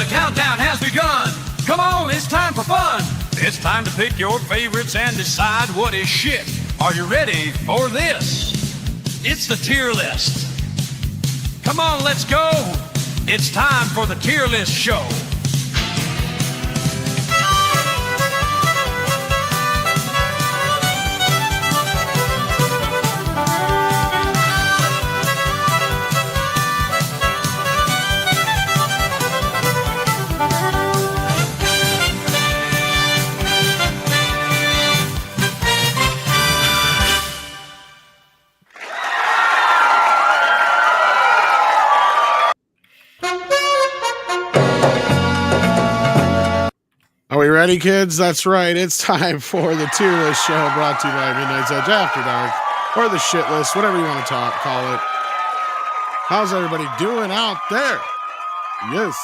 countdown has begun. Come on, it's time for fun. It's time to pick your favorites and decide what is shit. Are you ready for this? It's the tier list. Come on, let's go. It's time for the tier list show. Are we ready, kids? That's right. It's time for the tier list show brought to you by Midnight's Edge After Dark, or the shit list, whatever you want to call it. How's everybody doing out there? Yes.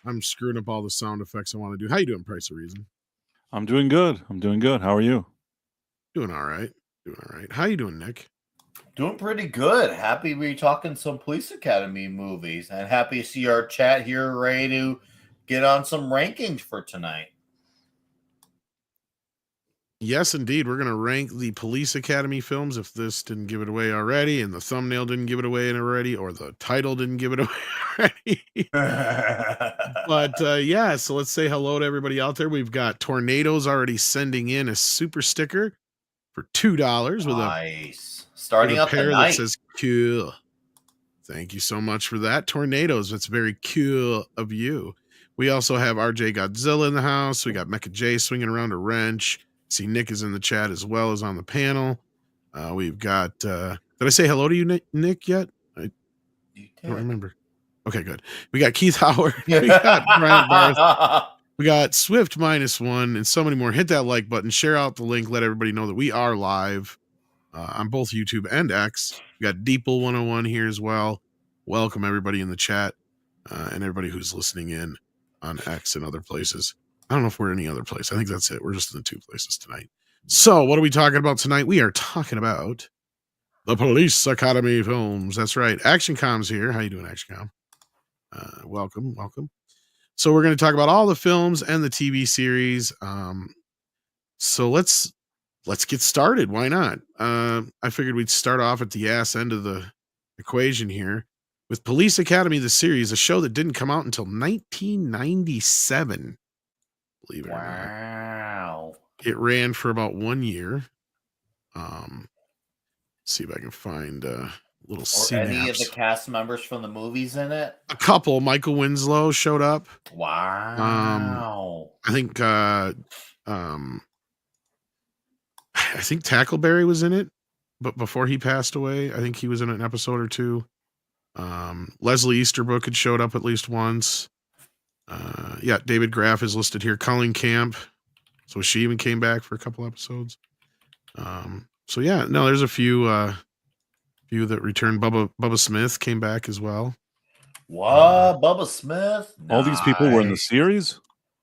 I'm screwing up all the sound effects I want to do. How you doing, Price of Reason? I'm doing good. How are you? Doing all right. How you doing, Nick? Doing pretty good. Happy to be talking some Police Academy movies, and happy to see our chat here ready to get on some rankings for tonight. Yes, indeed. We're going to rank the Police Academy films if this didn't give it away already, and the thumbnail didn't give it away already, or the title didn't give it away already. But yeah, so let's say hello to everybody out there. We've got Tornadoes already sending in a super sticker for $2 with nice. Starting a up pair the that night. says cool. Thank you so much for that, Tornadoes. That's very cool of you. We also have RJ Godzilla in the house. We got Mecha J swinging around a wrench. See, Nick is in the chat as well as on the panel. We've got, did I say hello to you, Nick, yet? I don't remember. Okay, good. We got Keith Howard. We got Brian Barth. We got Swift -1 and so many more. Hit that like button, share out the link, let everybody know that we are live on both YouTube and X. We got Deeple 101 here as well. Welcome everybody in the chat and everybody who's listening in on X and other places. I don't know if we're any other place. I think that's it. We're just in the two places tonight. So what are we talking about tonight? We are talking about the Police Academy films. That's right. Action Com's here. How you doing, Action Com? Welcome. So we're going to talk about all the films and the TV series. So let's get started. Why not? I figured we'd start off at the ass end of the equation here with Police Academy, the series, a show that didn't come out until 1997. Believe it or not. Wow. It ran for about 1 year. See if I can find little Any of synapse. the cast members from the movies in it? A couple. Michael Winslow showed up. Wow. I think Tackleberry was in it, but before he passed away, I think he was in an episode or two. Leslie Easterbrook had showed up at least once. Yeah, David Graff is listed here. Colleen Camp. So she even came back for a couple episodes. So yeah, no, there's a few that returned. Bubba Smith came back as well. What? Bubba Smith? All these people were in the series?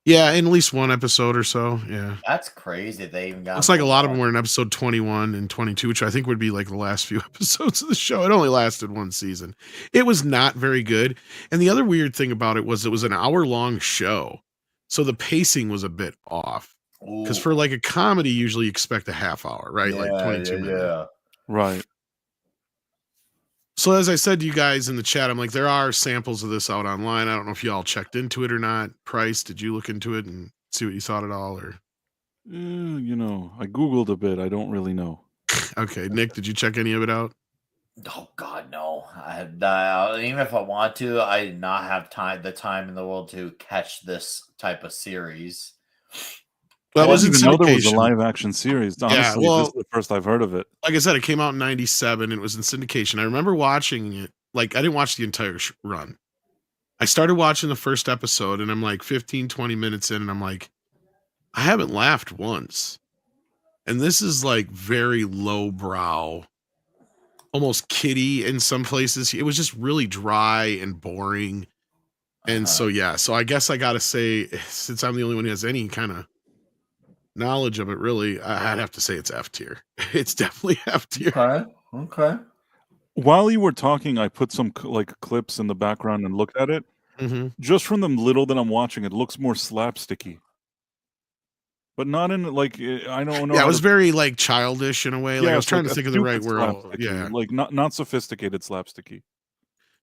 Yeah, in at least one episode or so. Yeah. That's crazy. They even got. Looks like a lot of them were in episode 21 and 22, which I think would be like the last few episodes of the show. It only lasted one season. It was not very good. And the other weird thing about it was an hour-long show. So the pacing was a bit off. Because for like a comedy, usually you expect a half hour, right? Yeah, like 22 minutes. Yeah. Right. So as I said to you guys in the chat, I'm like, there are samples of this out online. I don't know if you all checked into it or not. Price, did you look into it and see what you thought at all? Or I Googled a bit. I don't really know. Okay, Nick, did you check any of it out? Oh God, no! Even if I want to, I did not have the time in the world to catch this type of series. Well, I it was didn't in even know there was a syndication. live action series. Honestly, well, this is the first I've heard of it. Like I said, it came out in 97. It was in syndication. I remember watching it. Like, I didn't watch the entire run. I started watching the first episode, and I'm like 15, 20 minutes in, and I'm like, I haven't laughed once. And this is like very lowbrow, almost kiddie in some places. It was just really dry and boring. And so, yeah. So I guess I got to say, since I'm the only one who has any kind of knowledge of it, really, I'd have to say it's F tier. It's definitely F tier. Okay. While you were talking, I put some clips in the background and looked at it. Just from the little that I'm watching, it looks more slapsticky. But not in like I don't know. Yeah, it how was to, very like childish in a way. Like I was it's trying like to a think of the right stupid word. slapsticky, Yeah. like not sophisticated slapsticky.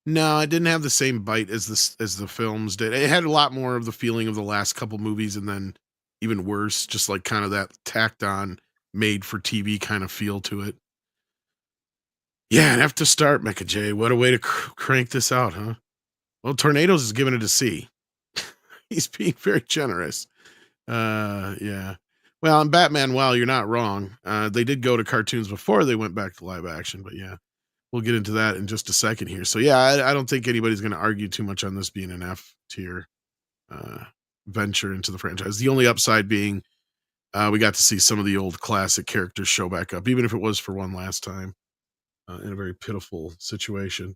No, it didn't have the same bite as the films did. It had a lot more of the feeling of the last couple movies, and then even worse, just like kind of that tacked on, made for TV kind of feel to it. Yeah, I'd have to start, Mecha J. What a way to crank this out, huh? Well, Tornadoes is giving it a C. He's being very generous. Yeah. Well, and Batman, well, you're not wrong. They did go to cartoons before they went back to live action, but yeah, we'll get into that in just a second here. So yeah, I don't think anybody's going to argue too much on this being an F tier venture into the franchise. The only upside being we got to see some of the old classic characters show back up, even if it was for one last time, in a very pitiful situation.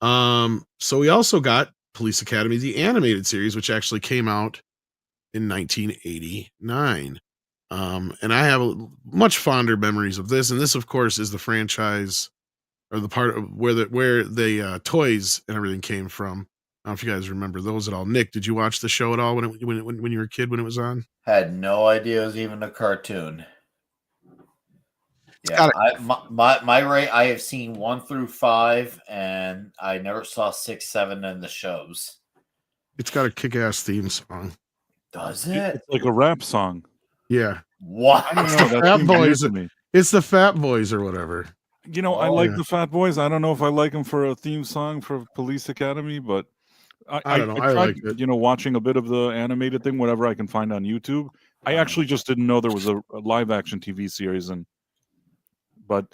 So we also got Police Academy, the animated series, which actually came out in 1989. And I have much fonder memories of this. And this, of course, is the franchise or the part of where the toys and everything came from. I don't know if you guys remember those at all. Nick, did you watch the show at all when you were a kid when it was on? Had no idea it was even a cartoon. It's Yeah, got my rate. I have seen 1 through 5, and I never saw 6, 7 in the shows. It's got a kick-ass theme song. Does it? It's like a rap song. Yeah. What? I don't know. That Fat seems Boys. weird to me. It's the Fat Boys or whatever. You know, I like the Fat Boys. I don't know if I like them for a theme song for Police Academy, but I don't know. I tried, like it. you know, watching a bit of the animated thing, whatever I can find on YouTube. I actually just didn't know there was a live action TV series, but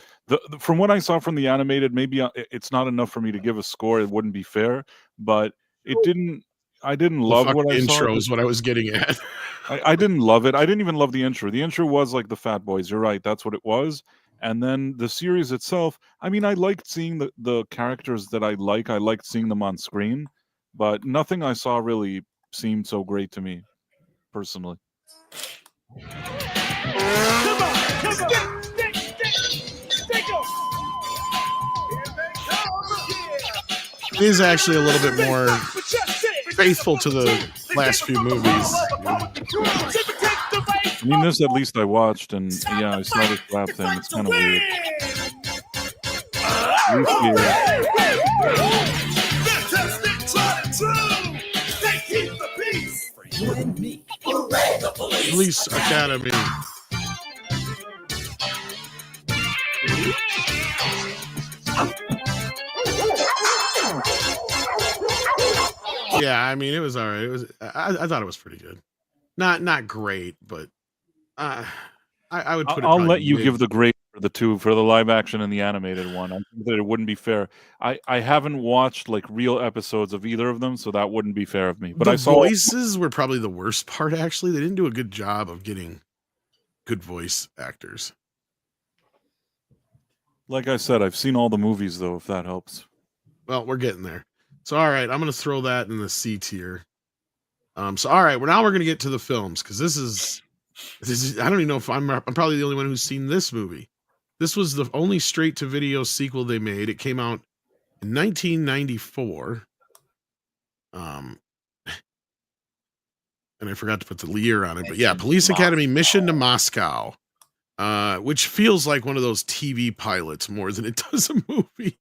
from what I saw from the animated, maybe it's not enough for me to give a score. It wouldn't be fair, but it didn't. I didn't love what I saw. Intro is what I was getting at. I didn't love it. I didn't even love the intro. The intro was like the Fat Boys. You're right. That's what it was. And then the series itself, I mean, I liked seeing the characters that I like. I liked seeing them on screen, but nothing I saw really seemed so great to me, personally. It is actually a little bit more faithful to the last few movies. I mean, this at least I watched, and yeah, I saw this rap thing. It's kind of weird. Police Academy. Yeah, I mean, it was all right. It was. I thought it was pretty good. Not great, but I would put it. I'll let you give the grade for the two, for the live action and the animated one. I think that it wouldn't be fair. I haven't watched like real episodes of either of them, so that wouldn't be fair of me. But I saw voices were probably the worst part. Actually, they didn't do a good job of getting good voice actors. Like I said, I've seen all the movies though, if that helps. Well, we're getting there. So all right, I'm gonna throw that in the C tier. So all right, we're gonna get to the films because this is I don't even know if I'm probably the only one who's seen this movie. This was the only straight to video sequel they made. It came out in 1994. And I forgot to put the year on it, but yeah, Police Academy Mission to Moscow, which feels like one of those TV pilots more than it does a movie.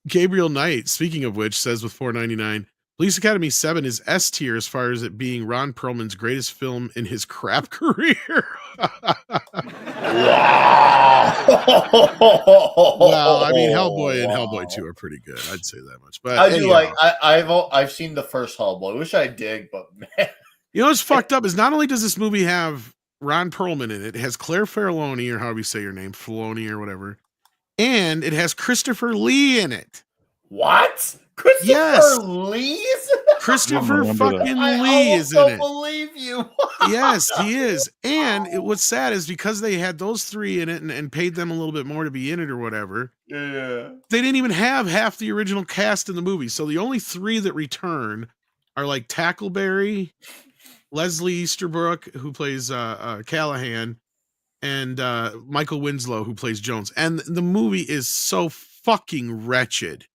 Gabriel Knight, speaking of which, says with $4.99, Police Academy 7 is S tier as far as it being Ron Perlman's greatest film in his crap career. Well, I mean, Hellboy and Hellboy 2 are pretty good. I'd say that much. But I do like. I've seen the first Hellboy. Wish I did, but man, you know what's fucked up is not only does this movie have Ron Perlman in it, it has Claire Faralloni, or however you say your name, Filoni or whatever, and it has Christopher Lee in it. What? Christopher Lee's? Christopher fucking Lee is in it. I believe you. Yes, he is. And what's sad is because they had those three in it and paid them a little bit more to be in it or whatever. Yeah. They didn't even have half the original cast in the movie. So the only three that return are like Tackleberry, Leslie Easterbrook, who plays Callahan, and Michael Winslow, who plays Jones. And the movie is so fucking wretched.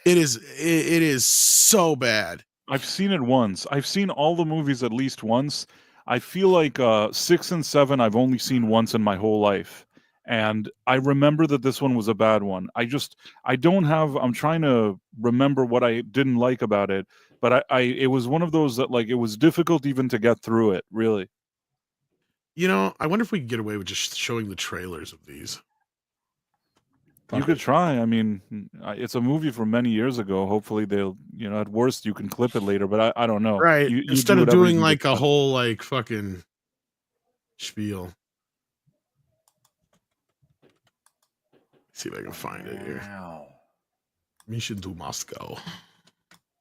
It is so bad. I've seen it once. I've seen all the movies at least once. I feel like 6 and 7 I've only seen once in my whole life. And I remember that this one was a bad one. I'm trying to remember what I didn't like about it, but it was one of those that like it was difficult even to get through it, really. You know, I wonder if we could get away with just showing the trailers of these. You could try. I mean, it's a movie from many years ago. Hopefully they'll, at worst you can clip it later, but I don't know. Right. You Instead do of whatever you doing can like get a done. whole like fucking spiel. See if I can find it here. Wow. Mission to Moscow.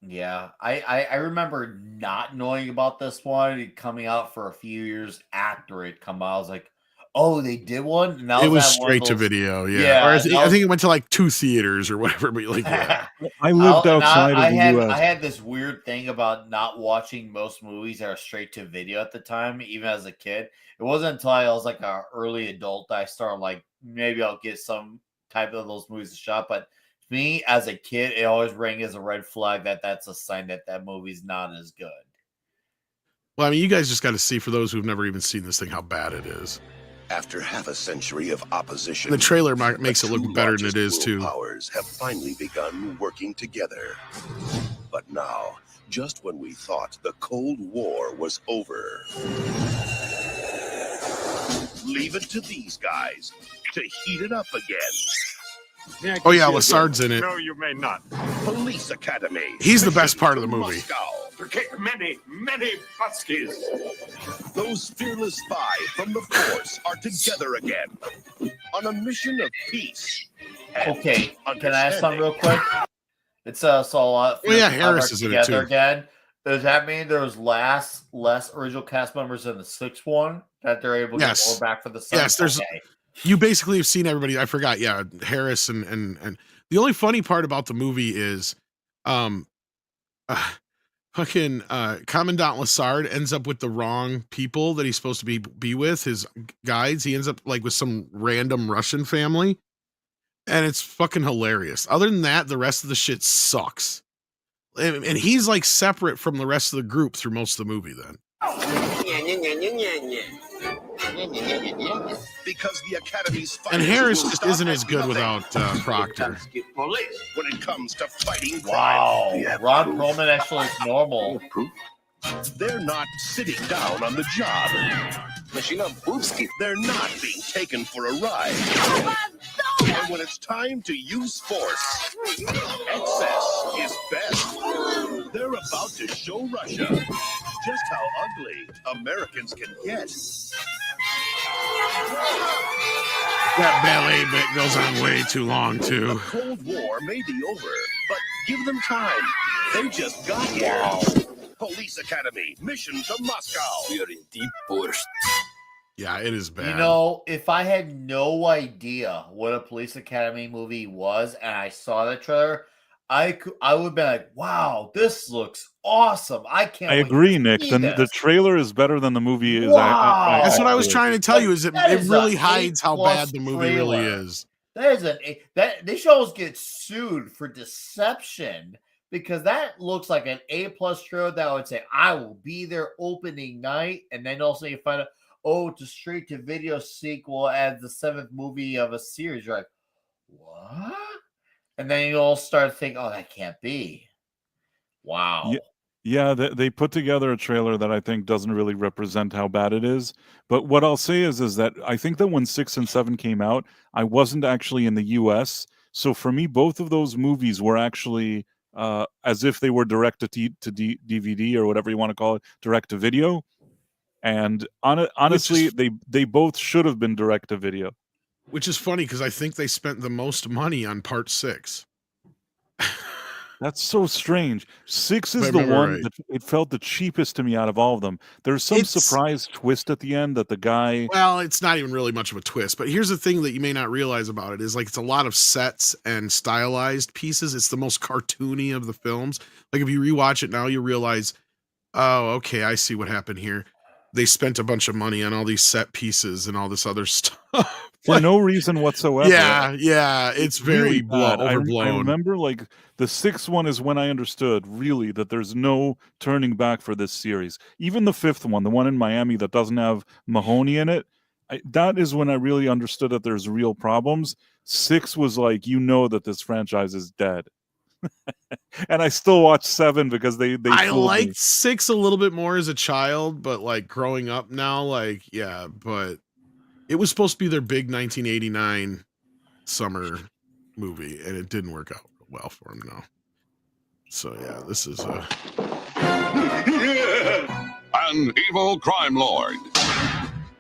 Yeah, I remember not knowing about this one coming out for a few years after it come out. I was like, oh, they did one? And that It was at one of straight to those- video, yeah. Yeah, Or I that think it went to like 2 theaters or whatever, but like yeah. I lived and outside I of the had US. I had this weird thing about not watching most movies that are straight to video at the time, even as a kid. It wasn't until I was like an early adult that I started like maybe I'll get some type of those movies a shot. But to me, as a kid, it always rang as a red flag that that's a sign that that movie's not as good. Well, I mean, you guys just got to see, for those who've never even seen this thing, how bad it is. After half a century of opposition, The trailer the makes it two look better than it is largest too. world powers have finally begun working together. But now, just when we thought the Cold War was over, leave it to these guys to heat it up again. Oh yeah, Lassard's in it. No, you may not. Police Academy. He's the best Mission part of the to movie. Moscow. To kick many, many buskies. Those fearless spies from the force are together again on a mission of peace. and Okay, can I ask something understanding. real quick? It's so a lot. Well, yeah, Harris is in it, together too. again. Does that mean there was less original cast members in the sixth one that they're able to Yes. go back for the seventh? Yes, there's- Okay. You basically have seen everybody. I forgot. Yeah, Harris and the only funny part about the movie is, fucking Commandant Lassard ends up with the wrong people that he's supposed to be with, his guides. He ends up like with some random Russian family, and it's fucking hilarious. Other than that, the rest of the shit sucks, and he's like separate from the rest of the group through most of the movie. Then Because the Academy's and fighters Harris will just stop isn't at as good nothing without Proctor. when it comes to fighting Wow, crime. Ron Perlman actually is normal. They're not sitting down on the job. They're not being taken for a ride. And when it's time to use force, excess is best. They're about to show Russia just how ugly Americans can get. That ballet bit goes on way too long The too. Cold War may be over, but give them time. They just got here. Wow. Police Academy, mission to Moscow. Yeah, it is bad. You know, if I had no idea what a Police Academy movie was and I saw the trailer, I would have been like, "Wow, this looks awesome! I can't." I wait to agree, Nick. see The this." trailer is better than the movie is. Wow. That's what I was actually trying to tell you. Is it That is really a hides how A-plus bad the movie really trailer. is. That is that they should almost get sued for deception because that looks like an A+ trailer that would say, "I will be there opening night," and then also you find out, oh, it's a straight to video sequel as the 7th movie of a series. You're like, what? And then you all start thinking, oh, that can't be. Wow. Yeah, they put together a trailer that I think doesn't really represent how bad it is. But what I'll say is that I think that when 6 and 7 came out, I wasn't actually in the US. So for me, both of those movies were actually as if they were direct to DVD or whatever you want to call it, direct to video. And honestly, they both should have been direct to video. Which is funny because I think they spent the most money on part 6. That's so strange. 6 If I is the remember one right. that it felt the cheapest to me out of all of them. There's some It's- surprise twist at the end that the guy. Well, it's not even really much of a twist, but here's the thing that you may not realize about it is like it's a lot of sets and stylized pieces. It's the most cartoony of the films. Like if you rewatch it now, you realize, oh, okay, I see what happened here. They spent a bunch of money on all these set pieces and all this other stuff. for no reason whatsoever. Yeah, it's very really bad. I overblown. remember like the sixth one is when I understood really that there's no turning back for this series. Even the fifth one, the one in Miami that doesn't have Mahoney in it, that is when I really understood that there's real problems. Six was like, that this franchise is dead. And I still watch seven because they I fooled me. liked six a little bit more as a child, but like growing up now, like, yeah, but it was supposed to be their big 1989 summer movie, and it didn't work out well for them now. So yeah, this is An evil crime lord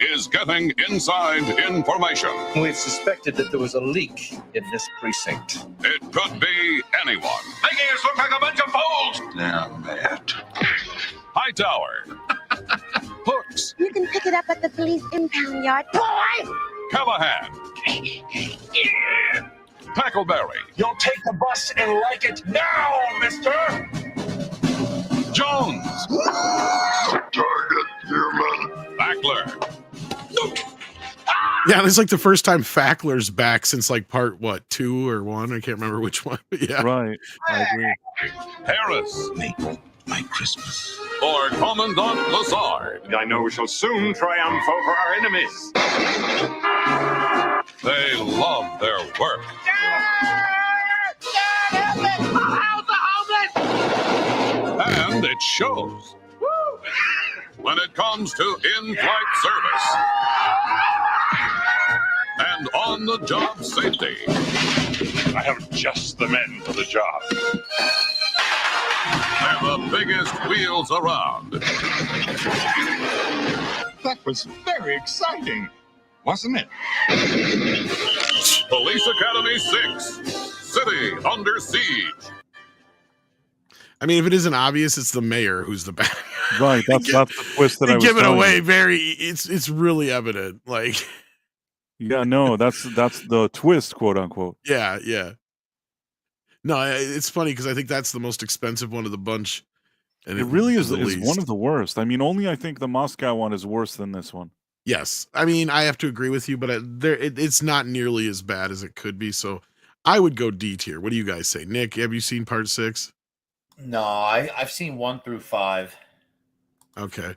is getting inside information. We've suspected that there was a leak in this precinct. It could be anyone. Making us look like a bunch of fools. Damn that. Hightower. Hooks. You can pick it up at the police impound yard. Callahan. Tackleberry. You'll take the bus and like it now, mister. Jones. Backler. yeah, it's like the first time Fackler's back since like part 2 or 1. I can't remember which one. But yeah, Right. I agree. Harris. Make my Christmas. Or Commandant Lazard. I know we shall soon triumph over our enemies. They love their work. And it shows. When it comes to in-flight service and on-the-job safety. I have just the men for the job. They're the biggest wheels around. That was very exciting, wasn't it? Police Academy 6, City Under Siege. I mean, if it isn't obvious, it's the mayor who's the bad. Right. That's the twist that I They was give it telling away you. very. It's really evident. Like, Yeah, no, that's the twist, quote unquote. yeah. No, it's funny because I think that's the most expensive one of the bunch. And It really is the one least. of the worst. I mean, only I think the Moscow one is worse than this one. Yes, I mean I have to agree with you, but it's not nearly as bad as it could be. So I would go D tier. What do you guys say, Nick? Have you seen part 6? No, I've seen 1 through 5. Okay,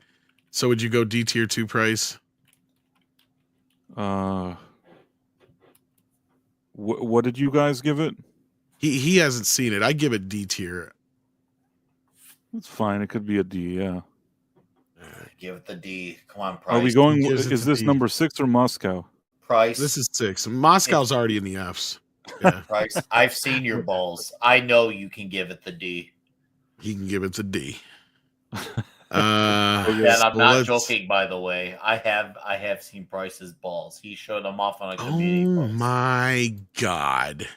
so would you go D tier 2 price? What did you guys give it? He hasn't seen it. I give it D tier. It's fine. It could be a D. Yeah. Give it the D. Come on, Price. Are we going? gives it Is to this D. number 6 or Moscow? Price? This is 6. Moscow's already in the Fs. Yeah, Price. I've seen your balls. I know you can give it the D. he can give it the D. And I'm not let's- joking, by the way. I have seen Price's balls. He showed them off on a community Oh post. my god.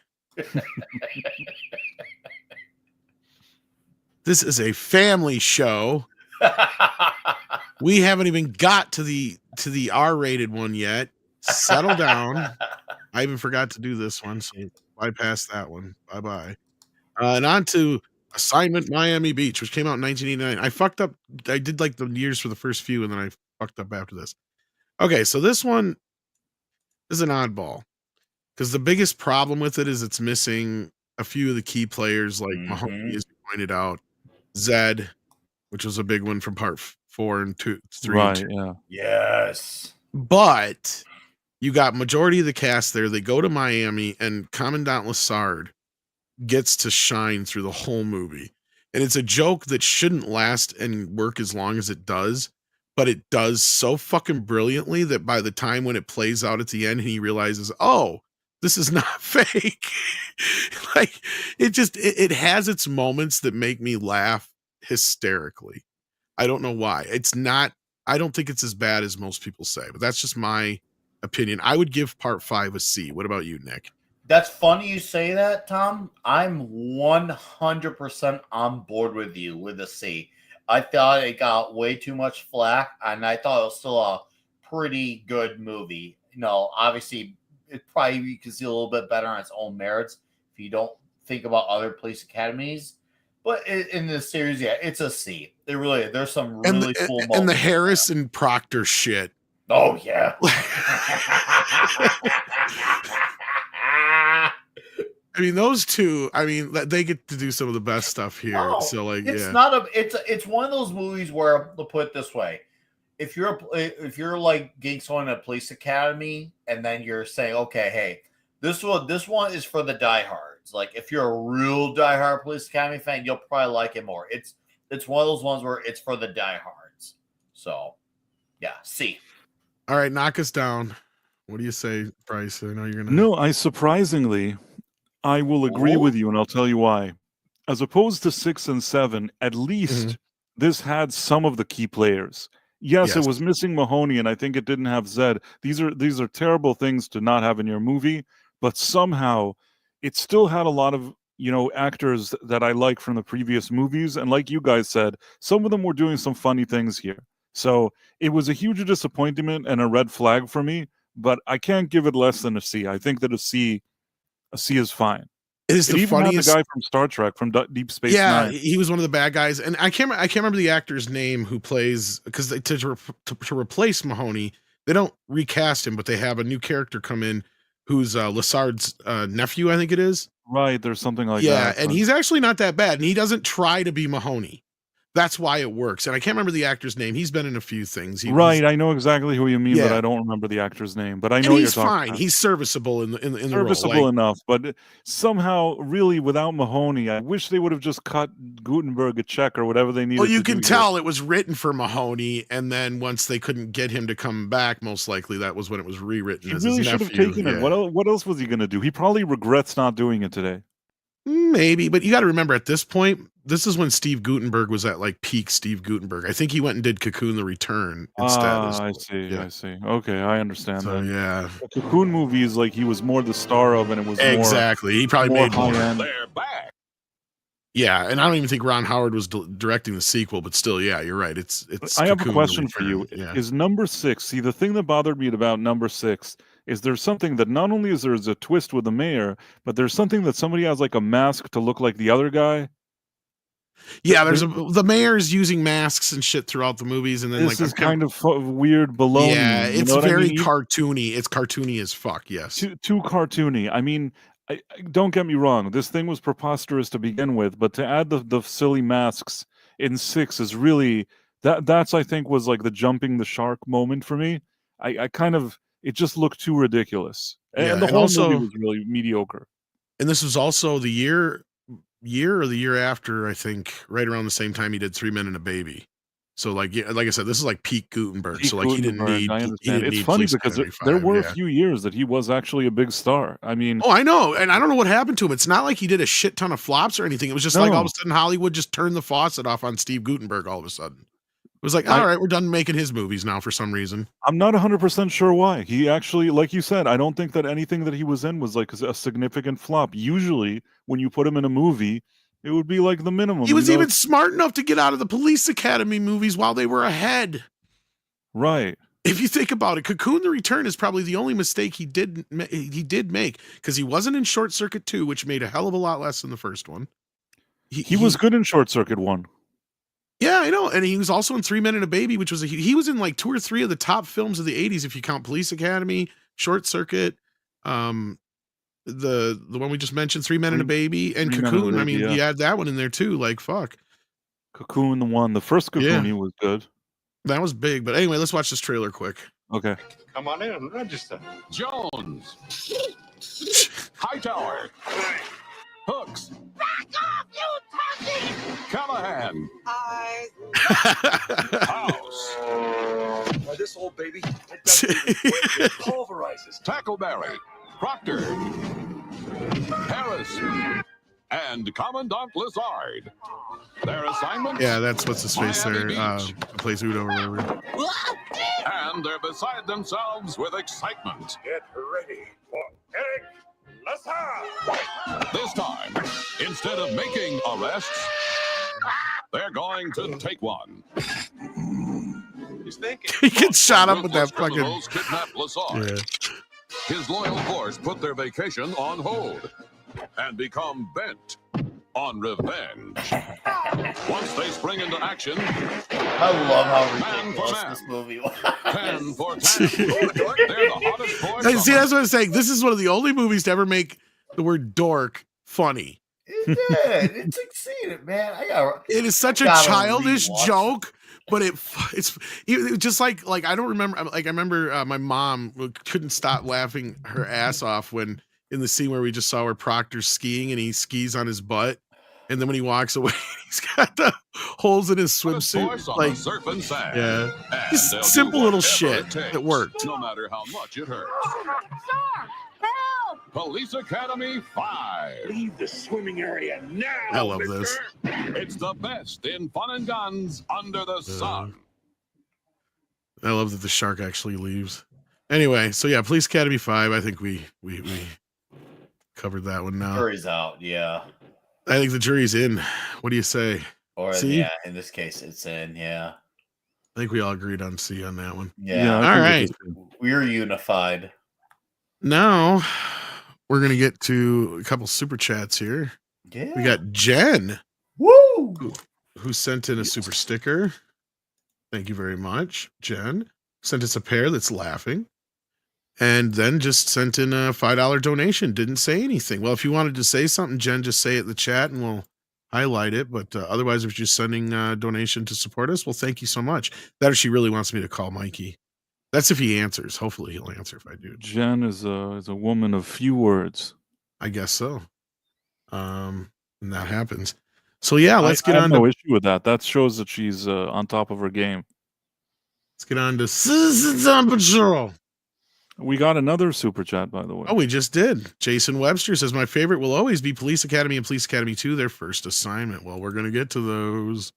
This is a family show. We haven't even got to the R-rated one yet. Settle down. I even forgot to do this one, so bypass that one. Bye-bye. And on to Assignment Miami Beach, which came out in 1989. I fucked up. I did like the years for the first few, and then I fucked up after this. Okay, so this one is an oddball because the biggest problem with it is it's missing a few of the key players, like Mahoney, as you pointed out, Zed, which was a big one from part 4 and 2, 3. Right. And 2. Yeah. Yes. But you got majority of the cast there. They go to Miami, and Commandant Lassard gets to shine through the whole movie. And it's a joke that shouldn't last and work as long as it does, but it does so fucking brilliantly that by the time when it plays out at the end, he realizes, oh, this is not fake. Like it has its moments that make me laugh hysterically. I don't know why. I don't think it's as bad as most people say, but that's just my opinion. I would give part 5 a C. What about you, Nick? That's funny you say that, Tom. I'm 100% on board with you with a C. I thought it got way too much flack, and I thought it was still a pretty good movie. You know, obviously, it probably you can see a little bit better on its own merits if you don't think about other police academies. But in this series, yeah, it's a C. It really, there's some really cool moments. And the Harris and Proctor shit Oh yeah. I mean, those two. I mean, they get to do some of the best stuff here. No, So, like, it's yeah, not a. It's one of those movies where, to put it this way, if you're like getting someone at police academy, and then you're saying, okay, hey, this one is for the diehards. Like, if you're a real diehard police academy fan, you'll probably like it more. It's one of those ones where it's for the diehards. So, yeah, C. all right, knock us down. What do you say, Bryce? I know you're gonna. No, I will agree Ooh. with you, and I'll tell you why. As opposed to 6 and 7, at least Mhm. this had some of the key players. Yes, it Yes. was missing Mahoney, and I think it didn't have Zed. These are terrible things to not have in your movie, but somehow it still had a lot of, actors that I like from the previous movies, and like you guys said, some of them were doing some funny things here. So it was a huge disappointment and a red flag for me, but I can't give it less than a C. I think that a C is fine. It is It the even had the funniest. guy from Star Trek, from Deep Space Yeah, Nine. he was one of the bad guys, and I can't remember the actor's name who plays, because to replace Mahoney, they don't recast him, but they have a new character come in who's Lassard's nephew, I think it is. Right, there's something like Yeah, that. and but- he's actually not that bad, and he doesn't try to be Mahoney. That's why it works. And I can't remember the actor's name. He's been in a few things. Right, I know exactly who you mean, but Yeah. I don't remember the actor's name. But I And know what you're he's talking fine. about. He's serviceable in the role. Serviceable Like, enough, but somehow, really, without Mahoney, I wish they would have just cut Gutenberg a check or whatever they needed. well, you to can do tell it was written for Mahoney, and then once they couldn't get him to come back, most likely that was when it was rewritten Here. as He really his should have nephew. taken it. Yeah. What else was he going to do? He probably regrets not doing it today. Maybe, but you got to remember at this point, this is when Steve Gutenberg was at like peak Steve Gutenberg. I think he went and did Cocoon: The Return instead. I see. Yeah. I see. Okay, I understand So that. yeah, The Cocoon movies, like he was more the star of, and it was exactly. He probably more made more. high end. They're back. Yeah, and I don't even think Ron Howard was directing the sequel, but still, yeah, you're right. It's. I have a Cocoon: The question for you. Return. Yeah. Is number 6? See, the thing that bothered me about number 6 is there's something that not only is there's a twist with the mayor, but there's something that somebody has like a mask to look like the other guy. Yeah, the mayor's using masks and shit throughout the movies, and then This like is kind of weird baloney. yeah, you it's know what very I mean? cartoony. It's cartoony as fuck. Yes. Too cartoony. I mean, don't get me wrong. This thing was preposterous to begin with, but to add the silly masks in 6 is really that's I think was like the jumping the shark moment for me. I kind of it just looked too ridiculous, Yeah, and the and whole also- movie was really mediocre. And this was also the year or the year after, I think, right around the same time he did 3 Men and a Baby. So like I said, this is like peak Gutenberg. Pete So like he didn't Gutenberg, need. I He understand. didn't It's need funny Police because Academy there 5, were yeah. a few years that he was actually a big star. I mean, Oh, I know, and I don't know what happened to him. It's not like he did a shit ton of flops or anything. It was just like all of No. a sudden Hollywood just turned the faucet off on Steve Gutenberg. All of a sudden, it was like, I- all right, we're done making his movies now for some reason. I'm not 100% sure why. He actually, like you said, I don't think that anything that he was in was like a significant flop. Usually, when you put him in a movie, it would be like the minimum. He was you know? even smart enough to get out of the Police Academy movies while they were ahead. Right. If you think about it, Cocoon: The Return is probably the only mistake he did make, because he wasn't in Short Circuit 2, which made a hell of a lot less than the first one. He was good in Short Circuit 1. Yeah, I know, and he was also in 3 Men and a Baby, which was he was in like 2 or 3 of the top films of the 80s if you count Police Academy, Short Circuit, the one we just mentioned, 3 Men and a Baby, and 3 Men and a Cocoon. I Baby, mean, yeah. you add that one in there too. Like fuck, Cocoon the 1. The first Cocoon, Yeah. he was good. that was big. But anyway, let's watch this trailer quick. Okay. Come on in and register. Jones. Hightower. Hooks. Back off, you turkey! Callahan. House. This old baby, it pulverizes. Tackleberry. Proctor. Harris. And Commandant Lazard. Their assignment? Yeah, that's what's his face there. Miami Beach. Plays Udo or whatever. And they're beside themselves with excitement. Get ready for Eric Lassard. This time, instead of making arrests, they're going to take one. He's thinking. He gets shot up with that Ruthless fucking. criminals kidnapped Lazard. Yeah. His loyal force put their vacation on hold and become bent on revenge. Once they spring into action, I love how Man for ridiculous man. this movie was. 10 for 10. They're the hottest boys. Hey, see, that's what I'm saying. This is one of the only movies to ever make the word dork funny. It did. It succeeded, man. It is such a gotta childish rewatch joke, but it's just like I don't remember. Like I remember my mom couldn't stop laughing her ass off when in the scene where we just saw where Proctor's skiing and he skis on his butt, and then when he walks away, he's got the holes in his Hottest swimsuit. boys on Like, the surf and sand. yeah, And just they'll do simple little whatever shit it takes, that worked. no matter how much it hurts. Sir, help! Police Academy 5. Leave the swimming area now. I love this. It's the best in fun and guns under the sun. I love that the shark actually leaves. Anyway, so yeah, Police Academy 5. I think we covered that one now. Jury's out, yeah. I think the jury's in. What do you say? Or C? yeah, in this case, it's in. Yeah, I think we all agreed on C on that one. yeah. All right. We're unified. Now we're gonna get to a couple super chats here. Yeah. We got Jen, Woo! who sent in a super sticker. Thank you very much, Jen. Sent us a pair that's laughing, and then just sent in a $5 donation. Didn't say anything. Well, if you wanted to say something, Jen, just say it in the chat, and we'll highlight it. But otherwise, if you're just sending a donation to support us, well, thank you so much. That or she really wants me to call Mikey. That's if he answers. Hopefully, he'll answer if I do. Jen is a woman of few words. I guess so. And that happens. So yeah, let's I get have on no to issue with that. That shows that she's on top of her game. let's get on to Citizens on Patrol. We got another super chat, by the way. Oh, we just did. Jason Webster says my favorite will always be Police Academy and Police Academy 2, their first assignment. Well, we're gonna get to those.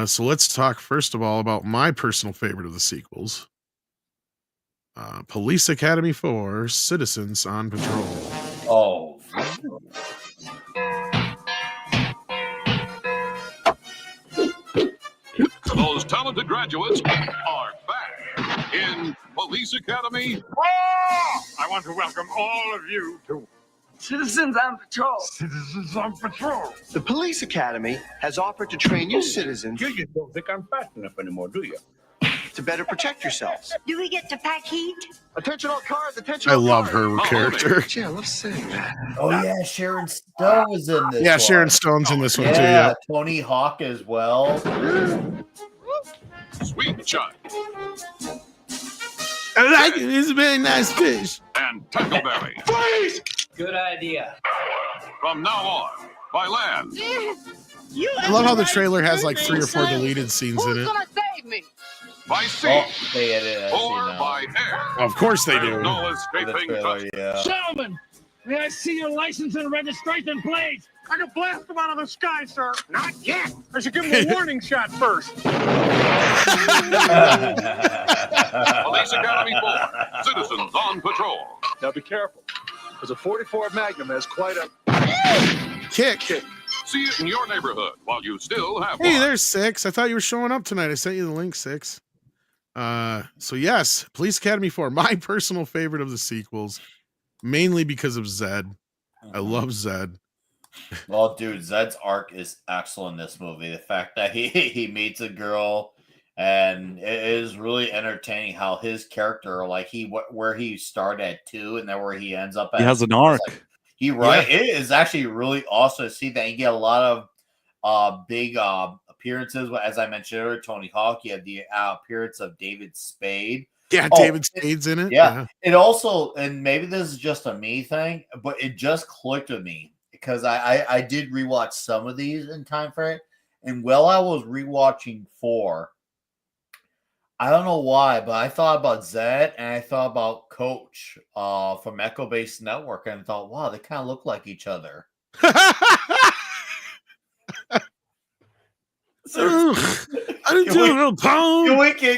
So let's talk first of all about my personal favorite of the sequels. Police Academy 4, Citizens on Patrol. Oh, Those talented graduates are back in Police Academy. I want to welcome all of you to Citizens on Patrol. Citizens on Patrol. The Police Academy has offered to train you citizens You just don't think I'm fast enough anymore, do you? to better protect yourselves. Do we get to pack heat? Attention all cars, attention I all love cars. her character. Yeah, let's saying that. oh yeah, Sharon Stone was in this. Yeah, one. Sharon Stone's in this one too. Yeah, Yeah. Tony Hawk as well. Sweet Chuck I like it. It's a very nice fish. and Tackleberry. Please! Good idea. From now on, by land, I love how the trailer has like 3 or 4 deleted scenes in it. save me? by sea, Oh, they had it. or by air. Of course they There's do. no The escaping trailer, touch. yeah. Gentlemen, may I see your license and registration, please? I can blast them out of the sky, sir. Not yet. I should give them a warning shot first. Police Academy 4, Citizens on Patrol. Now be careful, because a 44 Magnum has quite a Kick. See it in your neighborhood while you still have Hey, one. there's 6. I thought you were showing up tonight. I sent you the link, 6. So yes, Police Academy 4, my personal favorite of the sequels, mainly because of Zed. I love Zed. Well, dude, Zed's arc is excellent in this movie. The fact that he meets a girl, and it is really entertaining how his character, like where he started at 2, and then where he ends up at. He has an arc. It is actually really awesome to see that you get a lot of big appearances. As I mentioned earlier, Tony Hawk. You have the appearance of David Spade. Yeah, Oh, David Spade's in it. Yeah. It also, and maybe this is just a me thing, but it just clicked with me because I did rewatch some of these in time frame, and while I was rewatching 4, I don't know why, but I thought about Zed and I thought about Coach from Echo Base Network, and I thought, wow, they kind of look like each other. I didn't do a little poem.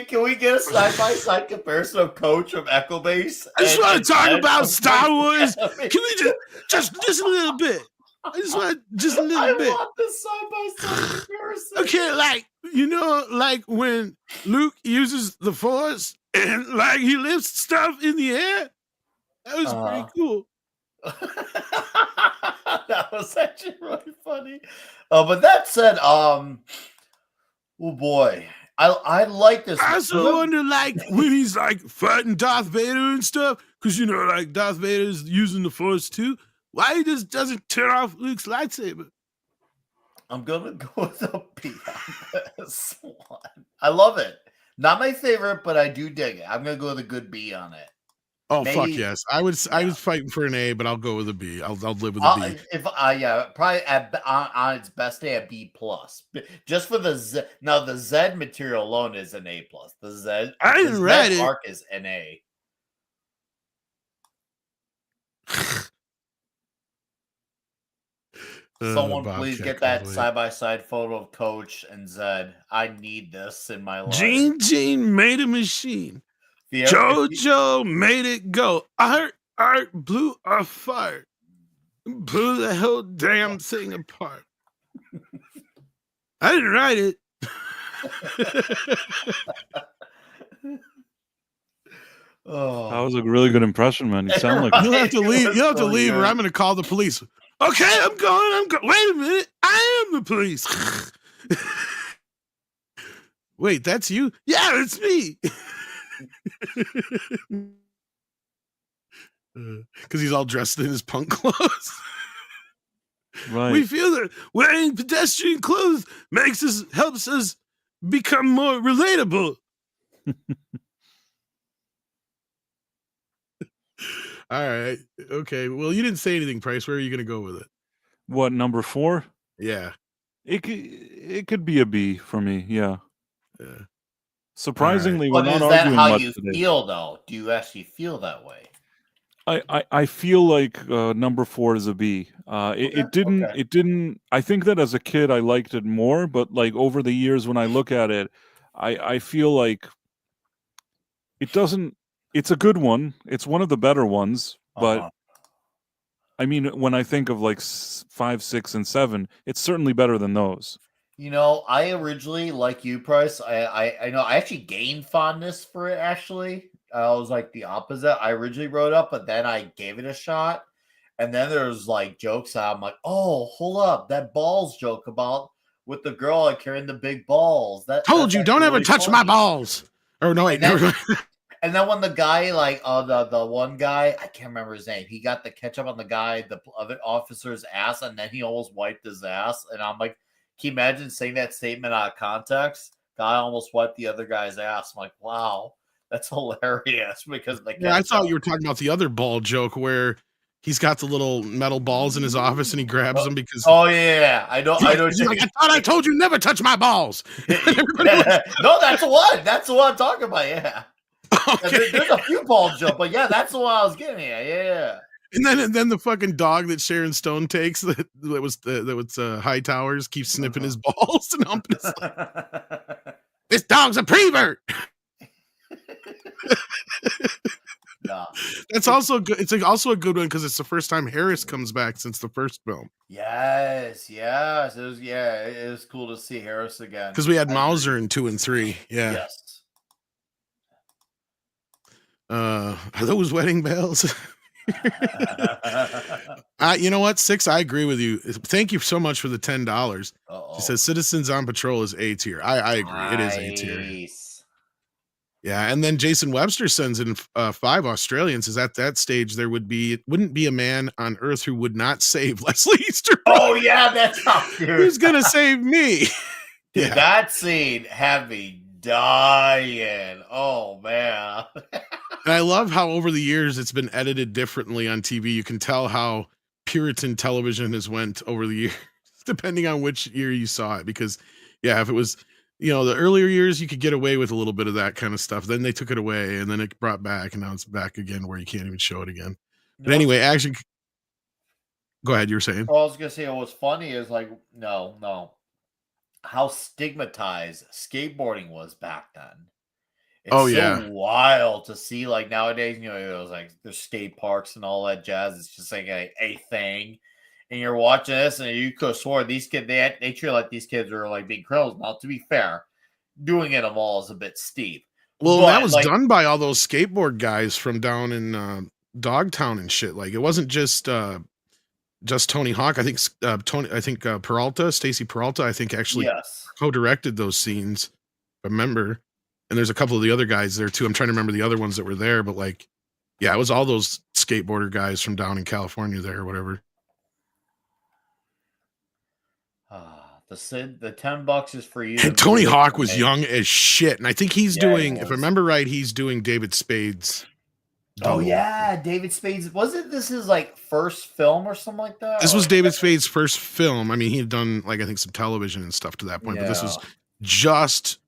Can we get a side by side comparison of Coach from Echo Base? I just want to talk Zed about from Star Wars. Academy? Can we just a little bit? I just want just a I little bit. want this side by side comparison. Okay, like when Luke uses the Force and like he lifts stuff in the air. That was pretty cool. That was actually really funny. But that said, oh boy, I like this. I also wonder, like, when he's like fighting Darth Vader and stuff, because you know, like Darth Vader's using the Force too. Why he just doesn't turn off Luke's lightsaber? I'm gonna go with a B on this one. I love it. Not my favorite, but I do dig it. I'm gonna go with a good B on it. Oh Maybe, fuck yes! I was fighting for an A, but I'll go with a B. I'll live with a B. If yeah, probably on its best day a B plus. Just for the Z. Now the Z material alone is an A plus. The Z. I didn't read it. Arc is an A. Someone please get that side-by-side photo of Coach and Zed. I need this in my life. Gene made a machine. Jojo made it go. Art blew a fire. Blew the whole damn thing apart. I didn't write it. Oh, that was a really good impression, man. You sound like you'll have to leave. You'll have to leave, or I'm going to call the police. Okay, I'm going. Wait a minute. I am the police. Wait, that's you? Yeah, it's me. Because he's all dressed in his punk clothes. Right. We feel that wearing pedestrian clothes helps us become more relatable. All right. Okay. Well, you didn't say anything, Price. Where are you going to go with it? What, number 4? Yeah. It could be a B for me. Yeah. Yeah. Surprisingly, right. we're not is that arguing how much you today. feel, though? Do you actually feel that way? I feel like number 4 is a B. It didn't. I think that as a kid I liked it more, but like over the years when I look at it, I feel like it doesn't. It's a good one. It's one of the better ones, but I mean, when I think of like 5, 6, and 7, it's certainly better than those. You know, I originally, like you, Price, I know I actually gained fondness for it, actually. I was like the opposite. I originally wrote up, but then I gave it a shot. And then there's like jokes out. I'm like, oh, hold up. That balls joke about with the girl like carrying the big balls. Told you, don't ever touch my balls. Oh, no, wait, never mind. And then when the guy, like, the one guy, I can't remember his name, he got the ketchup on the guy, the other officer's ass, and then he almost wiped his ass. And I'm like, can you imagine saying that statement out of context? Guy almost wiped the other guy's ass. I'm like, wow, that's hilarious because the I thought you were talking about the other ball joke where he's got the little metal balls in his office and he grabs them because. Oh yeah, I know. Like, I thought I told you never touch my balls. No, that's the one. That's the one I'm talking about. Yeah. Okay. There's a few ball joke, but yeah, that's the one I was getting at. Yeah. And then the fucking dog that Sharon Stone takes that was High-Towers keeps sniffing his balls and humping his leg. This dog's a prevert. Nah. That's also good. It's also a good one because it's the first time Harris comes back since the first film. Yes. It was cool to see Harris again. Because we had Mauser in 2 and 3. Yeah. Yes. Are those wedding bells? You know what? 6, I agree with you. Thank you so much for the $10. She says Citizens on Patrol is A tier. I agree. Nice. It is A tier. Yeah, and then Jason Webster sends in 5 Australians. Is at that stage there wouldn't be a man on Earth who would not save Leslie Easterby. Oh yeah, that's how who's gonna save me? Dude, yeah. That scene had me dying. Oh man. And I love how over the years it's been edited differently on TV. You can tell how Puritan television has went over the years, depending on which year you saw it. Because, yeah, if it was, the earlier years, you could get away with a little bit of that kind of stuff. Then they took it away, and then it brought back, and now it's back again where you can't even show it again. But anyway, action. Go ahead. You were saying. Well, I was gonna say what was funny is like no, how stigmatized skateboarding was back then. It's so wild to see, like, nowadays, it was like there's skate parks and all that jazz. It's just like a thing. And you're watching this and you could have sworn these kids, they treat like these kids are like being criminals. Now, to be fair, doing it all is a bit steep. Well, that was done by all those skateboard guys from down in Dogtown and shit. Like, it wasn't just just Tony Hawk. I think Peralta, Stacy Peralta, I think actually Yes. co-directed those scenes. Remember, and there's a couple of the other guys there too. I'm trying to remember the other ones that were there, but like, yeah, it was all those skateboarder guys from down in California there or whatever. The $10 is for you. And Tony Hawk was young as shit, and I think he's doing, if I remember right, he's doing David Spade's. Oh yeah, David Spade's. Wasn't this his like first film or something like that? This was David Spade's first film. I mean, he had done like I think some television and stuff to that point, but this was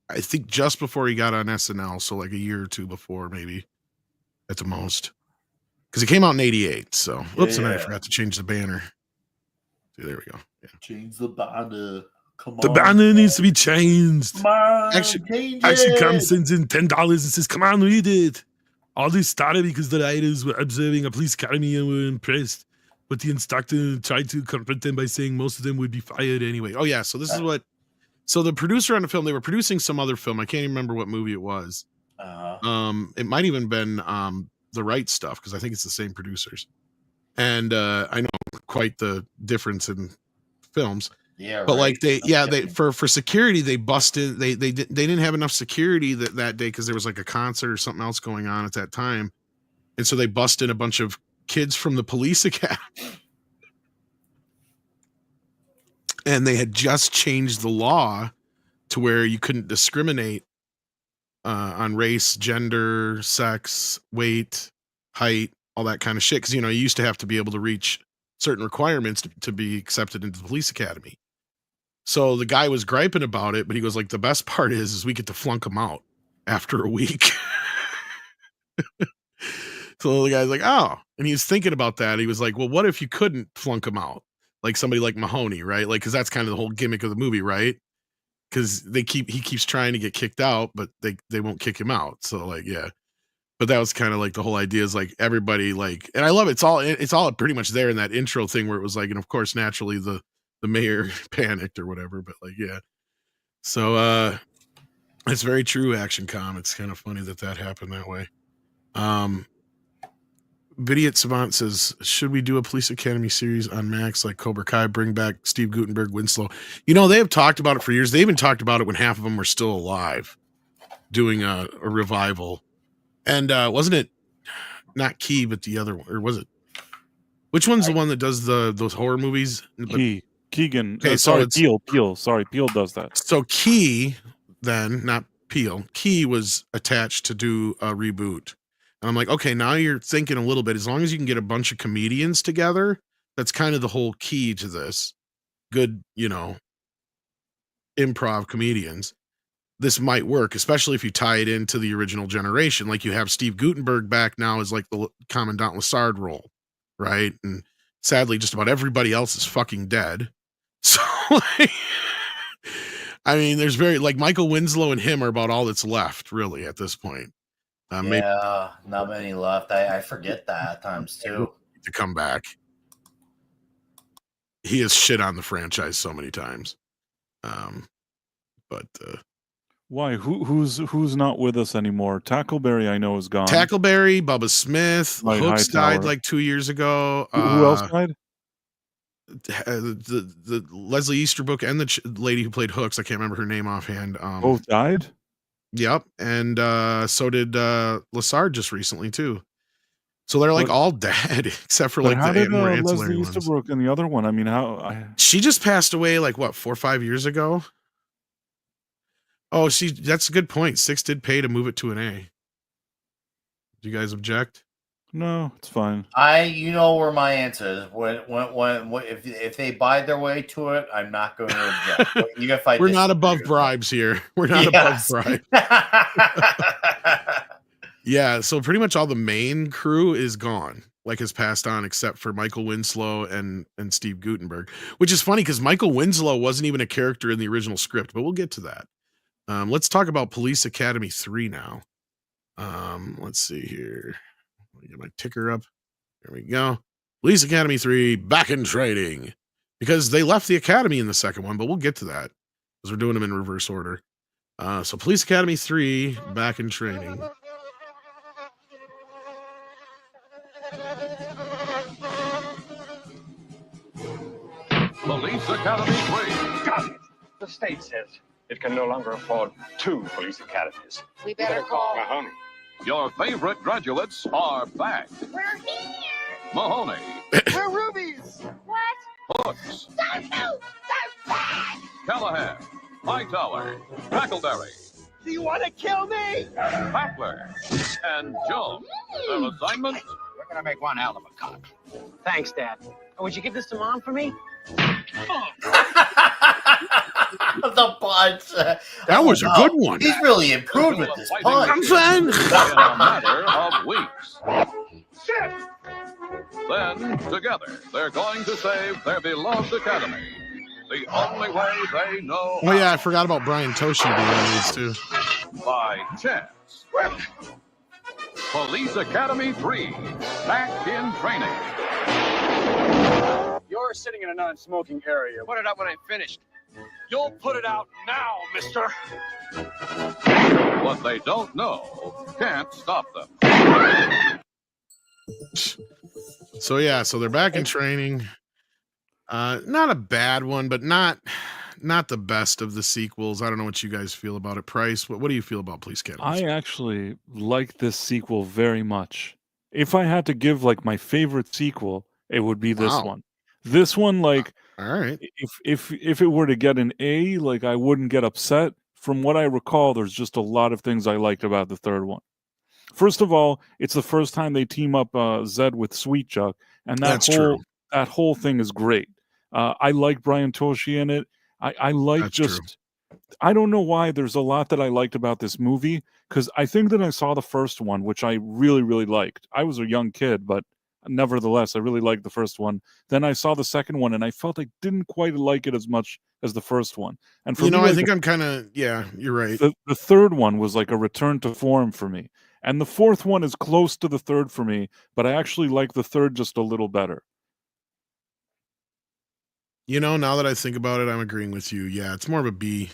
I think just before he got on SNL, so like a year or two before, maybe at the most, because it came out in '88. So, whoops, and I forgot to change the banner. See, there we go. Yeah. Change the banner. Come on. The banner needs to be changed. Come on, actually change comes sends in $10 and says, "Come on, read it." All this started because the writers were observing a police academy and were impressed. But the instructor tried to confront them by saying most of them would be fired anyway. Oh, yeah. So this is what... So the producer on the film, they were producing some other film. I can't even remember what movie it was. It might even been The Right Stuff, because I think it's the same producers. And I know quite the difference in films. Yeah, but right. like they for security they busted they didn't have enough security that day because there was like a concert or something else going on at that time, and so they busted a bunch of kids from the police academy, and they had just changed the law to where you couldn't discriminate on race, gender, sex, weight, height, all that kind of shit, because you used to have to be able to reach certain requirements to be accepted into the police academy. So the guy was griping about it, but he goes like, the best part is we get to flunk him out after a week. So the guy's like, oh, and he was thinking about that. He was like, well, what if you couldn't flunk him out? Like somebody like Mahoney, right? Like, cause that's kind of the whole gimmick of the movie, right? Cause he keeps trying to get kicked out, but they won't kick him out. So like, yeah. But that was kind of like the whole idea is like everybody like, and I love it. It's all pretty much there in that intro thing where it was like, and of course, naturally the mayor panicked or whatever, but like, yeah. So it's very true, Action Com. It's kind of funny that happened that way. Vidiot Savant says, should we do a Police Academy series on Max like Cobra Kai, bring back Steve Guttenberg, Winslow? They have talked about it for years. They even talked about it when half of them were still alive, doing a revival. And wasn't it not Key, but the other one, or was it? Which one's the one that does those horror movies? Keegan. Okay, sorry, Peele. Sorry, Peele does that. So Key, then, not Peele, Key was attached to do a reboot. And I'm like, okay, now you're thinking a little bit. As long as you can get a bunch of comedians together, that's kind of the whole key to this. Good, improv comedians. This might work, especially if you tie it into the original generation. Like you have Steve Guttenberg back now as like the Commandant Lassard role, right? And sadly, just about everybody else is fucking dead. So, like, I mean, there's like Michael Winslow and him are about all that's left, really, at this point. Maybe not many left. I forget that at times too. To come back, he has shit on the franchise so many times. But why? Who's not with us anymore? Tackleberry, I know, is gone. Tackleberry, Bubba Smith, Hooks died like 2 years ago. Who else died? The Leslie Easterbrook and the lady who played Hooks. I can't remember her name offhand. Both died? Yep. And so did Lassard just recently too. So they're like all dead except for like the more ancillary Leslie Easterbrook and the other one. I mean, she just passed away like what, 4 or 5 years ago? Oh, that's a good point. 6 did pay to move it to an A. Do you guys object? No, it's fine. You know where my answer is. When if they buy their way to it, I'm not going to object. You gotta fight. We're not above bribes here. We're not above bribes. Yeah, so pretty much all the main crew is gone, like has passed on, except for Michael Winslow and Steve Guttenberg, which is funny because Michael Winslow wasn't even a character in the original script, but we'll get to that. Let's talk about Police Academy 3 now. Let's see here. Let me get my ticker up. There we go. Police Academy 3 back in training, because they left the academy in the second one, but we'll get to that because we're doing them in reverse order. So Police Academy 3 back in training. Police Academy 3. Got it. The state says it can no longer afford 2 police academies. We better call Mahoney. Your favorite graduates are back. We're here. Mahoney, We're rubies. What? Hooks, Don't move. They're back. Callahan, Hightower, Tackleberry, Do you want to kill me? Battler, and Jones. Their assignment? We're gonna make one hell of a cut. Thanks, Dad. Would you give this to Mom for me? The punch. That was a good one. He's really improved with this punch. I'm fine. In a matter of weeks. Then, together, they're going to save their beloved academy. The only way they know Oh yeah, I forgot about Brian Toshi being in these too. by chance. Police Academy 3, back in training. You're sitting in a non-smoking area. Put it up when I'm finished. You'll put it out now, mister. What they don't know can't stop them. So yeah, so they're back in training. Not a bad one, but not the best of the sequels. I don't know what you guys feel about it. Price, what do you feel about Police Academy? I actually like this sequel very much. If I had to give like my favorite sequel, it would be this Wow. one. This one, like, All right. if it were to get an A, like I wouldn't get upset. From what I recall, there's just a lot of things I liked about the third one. First of all, it's the first time they team up Zed with Sweet Chuck, and That's true. that whole thing is great. I like Brian Toshi in it. I like That's true. just I don't know why there's a lot that I liked about this movie, because I think that I saw the first one, which I really, really liked. I was a young kid, but nevertheless, I really liked the first one. Then I saw the second one, and I felt I didn't quite like it as much as the first one. And for You know, me, I like, think I'm kind of, yeah, you're right. the third one was like a return to form for me. And the fourth one is close to the third for me, but I actually like the third just a little better. You know, now that I think about it, I'm agreeing with you. Yeah, it's more of a B.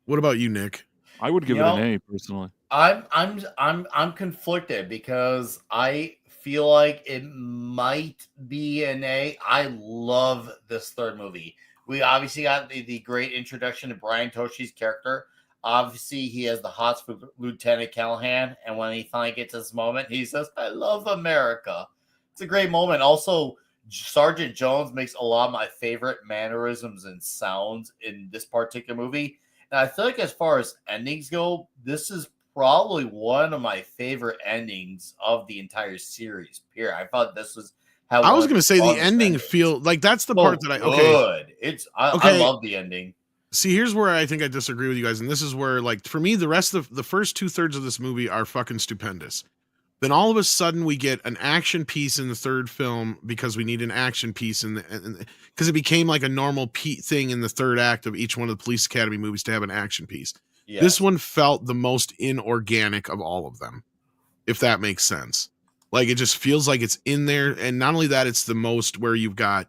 What about you, Nick? I would give it an A personally. I'm conflicted because I feel like it might be an A. I love this third movie. We obviously got the great introduction to Brian Toshi's character. Obviously, he has the hots for Lieutenant Callahan, and when he finally gets this moment, he says, "I love America." It's a great moment. Also, Sergeant Jones makes a lot of my favorite mannerisms and sounds in this particular movie. And I feel like as far as endings go, this is probably one of my favorite endings of the entire series. Period. I thought this was how I was going to say the ending feel like that's the part that I good. I love the ending. See, here's where I think I disagree with you guys, and this is where, like, for me, the rest of the first 2/3 of this movie are fucking stupendous. Then all of a sudden we get an action piece in the third film because we need an action piece because it became like a normal thing in the third act of each one of the Police Academy movies to have an action piece. Yes. This one felt the most inorganic of all of them, if that makes sense. Like, it just feels like it's in there, and not only that, it's the most where you've got,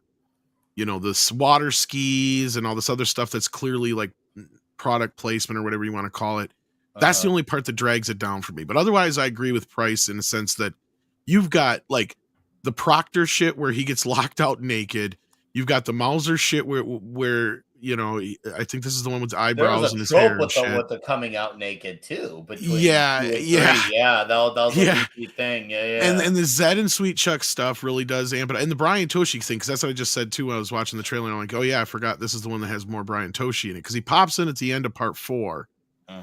you know, the water skis and all this other stuff that's clearly like product placement or whatever you want to call it. That's the only part that drags it down for me. But otherwise, I agree with Price in the sense that you've got like the Proctor shit where he gets locked out naked. You've got the Mauser shit where you know, I think this is the one with the eyebrows and his hair and shit. With the coming out naked too. Yeah. That was a repeat thing. Yeah. And the Zed and Sweet Chuck stuff really does amp it. And the Brian Toshi thing, because that's what I just said too when I was watching the trailer. And I'm like, oh yeah, I forgot this is the one that has more Brian Toshi in it, because he pops in at the end of part 4.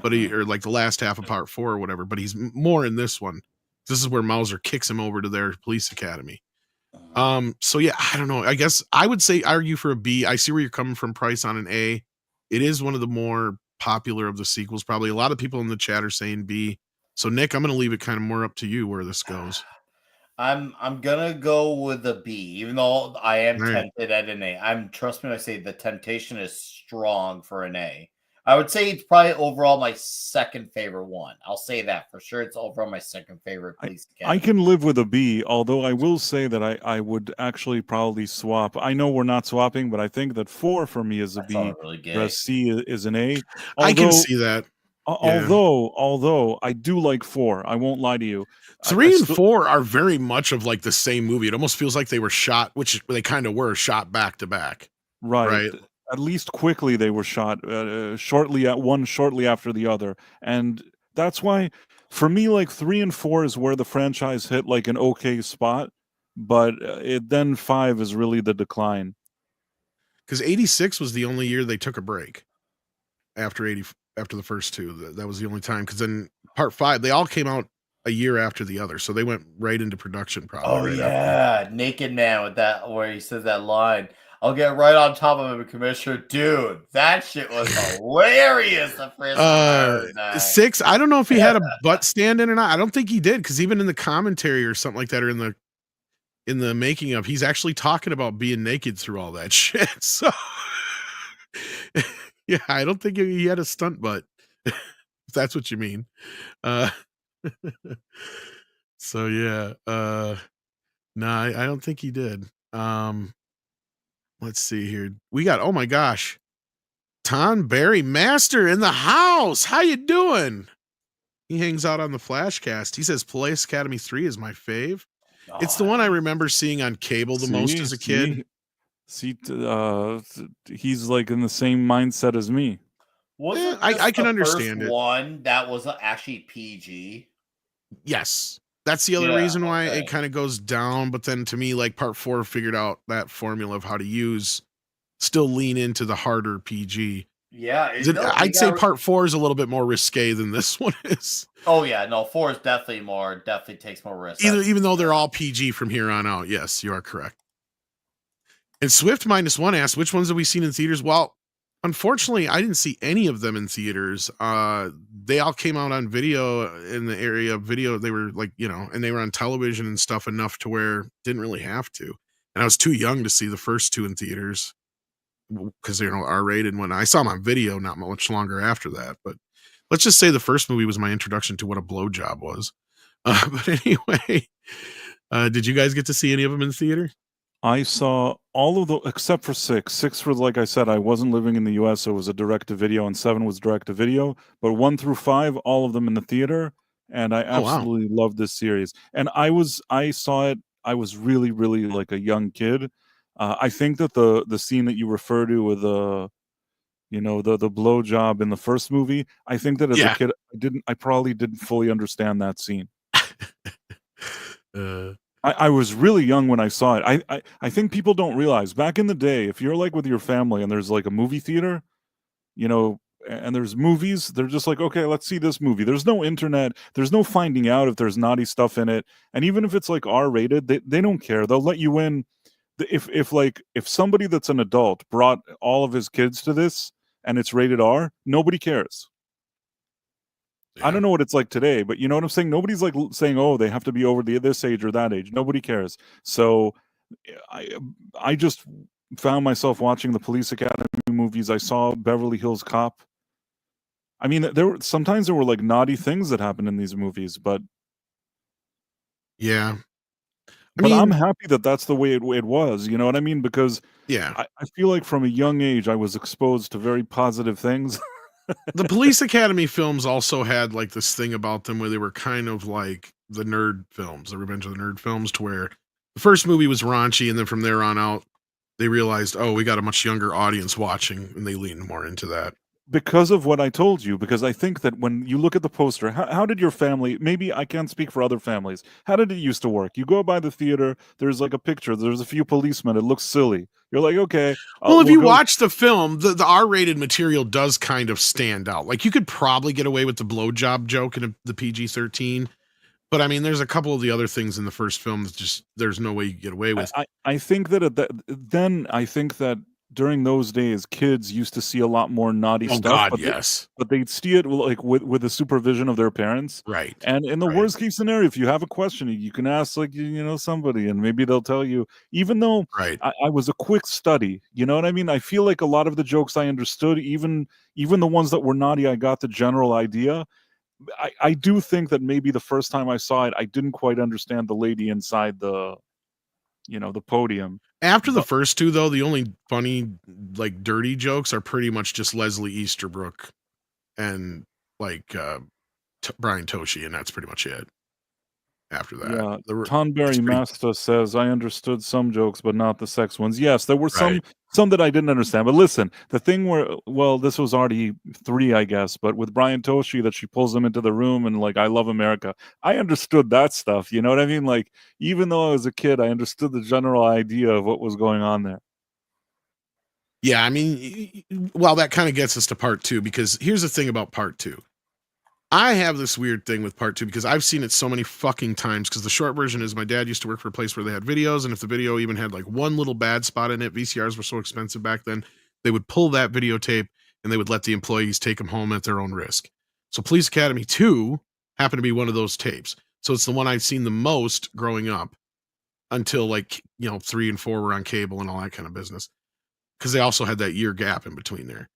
But or like the last half of part 4 or whatever, but he's more in this one. This is where Mauser kicks him over to their police academy. So yeah, I don't know. I guess I would say argue for a B. I see where you're coming from, Price, on an A. It is one of the more popular of the sequels. Probably a lot of people in the chat are saying B. So Nick, I'm going to leave it kind of more up to you where this goes. I'm gonna go with a B, even though I am tempted at an A. Trust me when I say the temptation is strong for an A. I would say it's probably overall my second favorite one. I'll say that for sure. It's overall my second favorite Police Academy. I can live with a B, although I will say that I would actually probably swap. I know we're not swapping, but I think that 4 for me is a B, whereas C is an A. I can see that. Although I do like 4. I won't lie to you. 3 and 4 are very much of like the same movie. It almost feels like they were shot, which they kind of were, shot back to back. Right. Right. At least quickly they were shot, shortly after the other, and that's why, for me, like 3 and 4 is where the franchise hit like an okay spot, but then 5 is really the decline. Because 86 was the only year they took a break after after the first two. That was the only time. Because then part 5, they all came out a year after the other, so they went right into production probably Oh right after. yeah, Naked Man with that where he says that line. I'll get right on top of him, Commissioner. Dude, that shit was hilarious. The first time I heard that. 6, I don't know if he had a butt stand in or not. I don't think he did, because even in the commentary or something like that, or in the making of, he's actually talking about being naked through all that shit. So yeah, I don't think he had a stunt butt. If that's what you mean. Uh so yeah, no, I don't think he did. Let's see here. We got, oh my gosh, Tom Barry Master in the house. How you doing? He hangs out on the Flashcast. He says Police Academy 3 is my fave. It's the one I remember seeing on cable the most as a kid. He's like in the same mindset as me. Wasn't I can the understand first it. one that was actually PG? Yes. That's the other Yeah, reason why okay. it kind of goes down. But then to me, like part 4 figured out that formula of how to still lean into the harder PG. Yeah, I'd say part 4 is a little bit more risque than this one is. Oh yeah, no, 4 is definitely takes more risk. Even though they're all PG from here on out. Yes, you are correct. And Swift -1 asked, which ones have we seen in theaters? Well, unfortunately, I didn't see any of them in theaters. They all came out on video in the area of video. They were like, and they were on television and stuff enough to where didn't really have to. And I was too young to see the first 2 in theaters because they're R-rated. When I saw them on video, not much longer after that. But let's just say the first movie was my introduction to what a blowjob was. But anyway, did you guys get to see any of them in theater? I saw all of the except for 6. 6 was, like I said, I wasn't living in the US, so it was a direct to video, and 7 was direct to video. But 1 through 5, all of them in the theater, and I absolutely loved this series. And I saw it. I was really, really like a young kid. I think that the scene that you refer to with the blowjob in the first movie, I think that as a kid, I probably didn't fully understand that scene. I was really young when I saw it. I think people don't realize back in the day, if you're like with your family and there's like a movie theater, and there's movies, they're just like, okay, let's see this movie. There's no internet. There's no finding out if there's naughty stuff in it. And even if it's like R-rated, they don't care. They'll let you in. If somebody that's an adult brought all of his kids to this and it's rated R, nobody cares. I don't know what it's like today, but you know what I'm saying? Nobody's like saying, oh, they have to be over this age or that age. Nobody cares. So I just found myself watching the Police Academy movies. I saw Beverly Hills Cop. I mean, sometimes there were like naughty things that happened in these movies, but yeah. I'm happy that that's the way it was. You know what I mean? Because I feel like from a young age, I was exposed to very positive things. The Police Academy films also had like this thing about them where they were kind of like the nerd films, the Revenge of the Nerd films, to where the first movie was raunchy, and then from there on out, they realized, oh, we got a much younger audience watching, and they leaned more into that. Because of what I told you, because I think that when you look at the poster, how did your family, maybe I can't speak for other families, how did it used to work? You go by the theater, there's like a picture, there's a few policemen, it looks silly. You're like, okay. Well, if you watch the film, the R-rated material does kind of stand out. Like, you could probably get away with the blowjob joke in the PG-13, but I mean, there's a couple of the other things in the first film that just there's no way you get away with. I think that I think that during those days, kids used to see a lot more naughty stuff. God, but yes. But they'd see it like with the supervision of their parents. Right. And in the worst case scenario, if you have a question, you can ask like somebody, and maybe they'll tell you. Even though I was a quick study, you know what I mean? I feel like a lot of the jokes I understood, even the ones that were naughty, I got the general idea. I do think that maybe the first time I saw it, I didn't quite understand the lady inside the podium. After the first 2, though, the only funny, like, dirty jokes are pretty much just Leslie Easterbrook and, like, Brian Toshi, and that's pretty much it. after that. Yeah, It's Tonberry pretty- Masta says, I understood some jokes, but not the sex ones. Yes, there were Right. some that I didn't understand. But listen, the thing where, well, this was already 3, I guess, but with Brian Toshi, that she pulls him into the room and like, I love America. I understood that stuff. You know what I mean? Like, even though I was a kid, I understood the general idea of what was going on there. Yeah, I mean, well, that kind of gets us to part 2, because here's the thing about part 2. I have this weird thing with part 2 because I've seen it so many fucking times, because the short version is my dad used to work for a place where they had videos, and if the video even had like one little bad spot in it, VCRs were so expensive back then, they would pull that videotape and they would let the employees take them home at their own risk. So Police Academy 2 happened to be one of those tapes. So it's the one I've seen the most growing up until like, 3 and 4 were on cable and all that kind of business, because they also had that year gap in between there.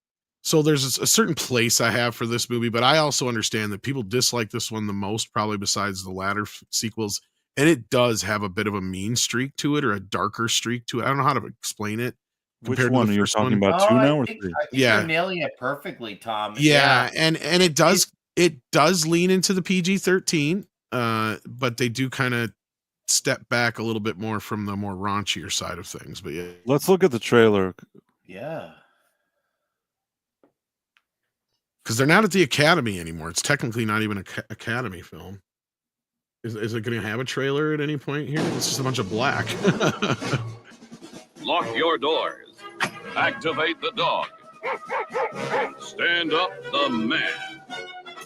So there's a certain place I have for this movie, but I also understand that people dislike this one the most, probably besides the latter sequels. And it does have a bit of a mean streak to it, or a darker streak to it. I don't know how to explain it. Which compared to one the are you first talking one. about? 2 now or I think 3? Yeah. you're nailing it perfectly, Tom. Yeah, and it does lean into the PG-13, but they do kind of step back a little bit more from the more raunchier side of things. But yeah, Let's look at the trailer. Yeah. because they're not at the Academy anymore. It's technically not even an Academy film. Is it going to have a trailer at any point here? It's just a bunch of black. Lock your doors. Activate the dog. Stand up the man.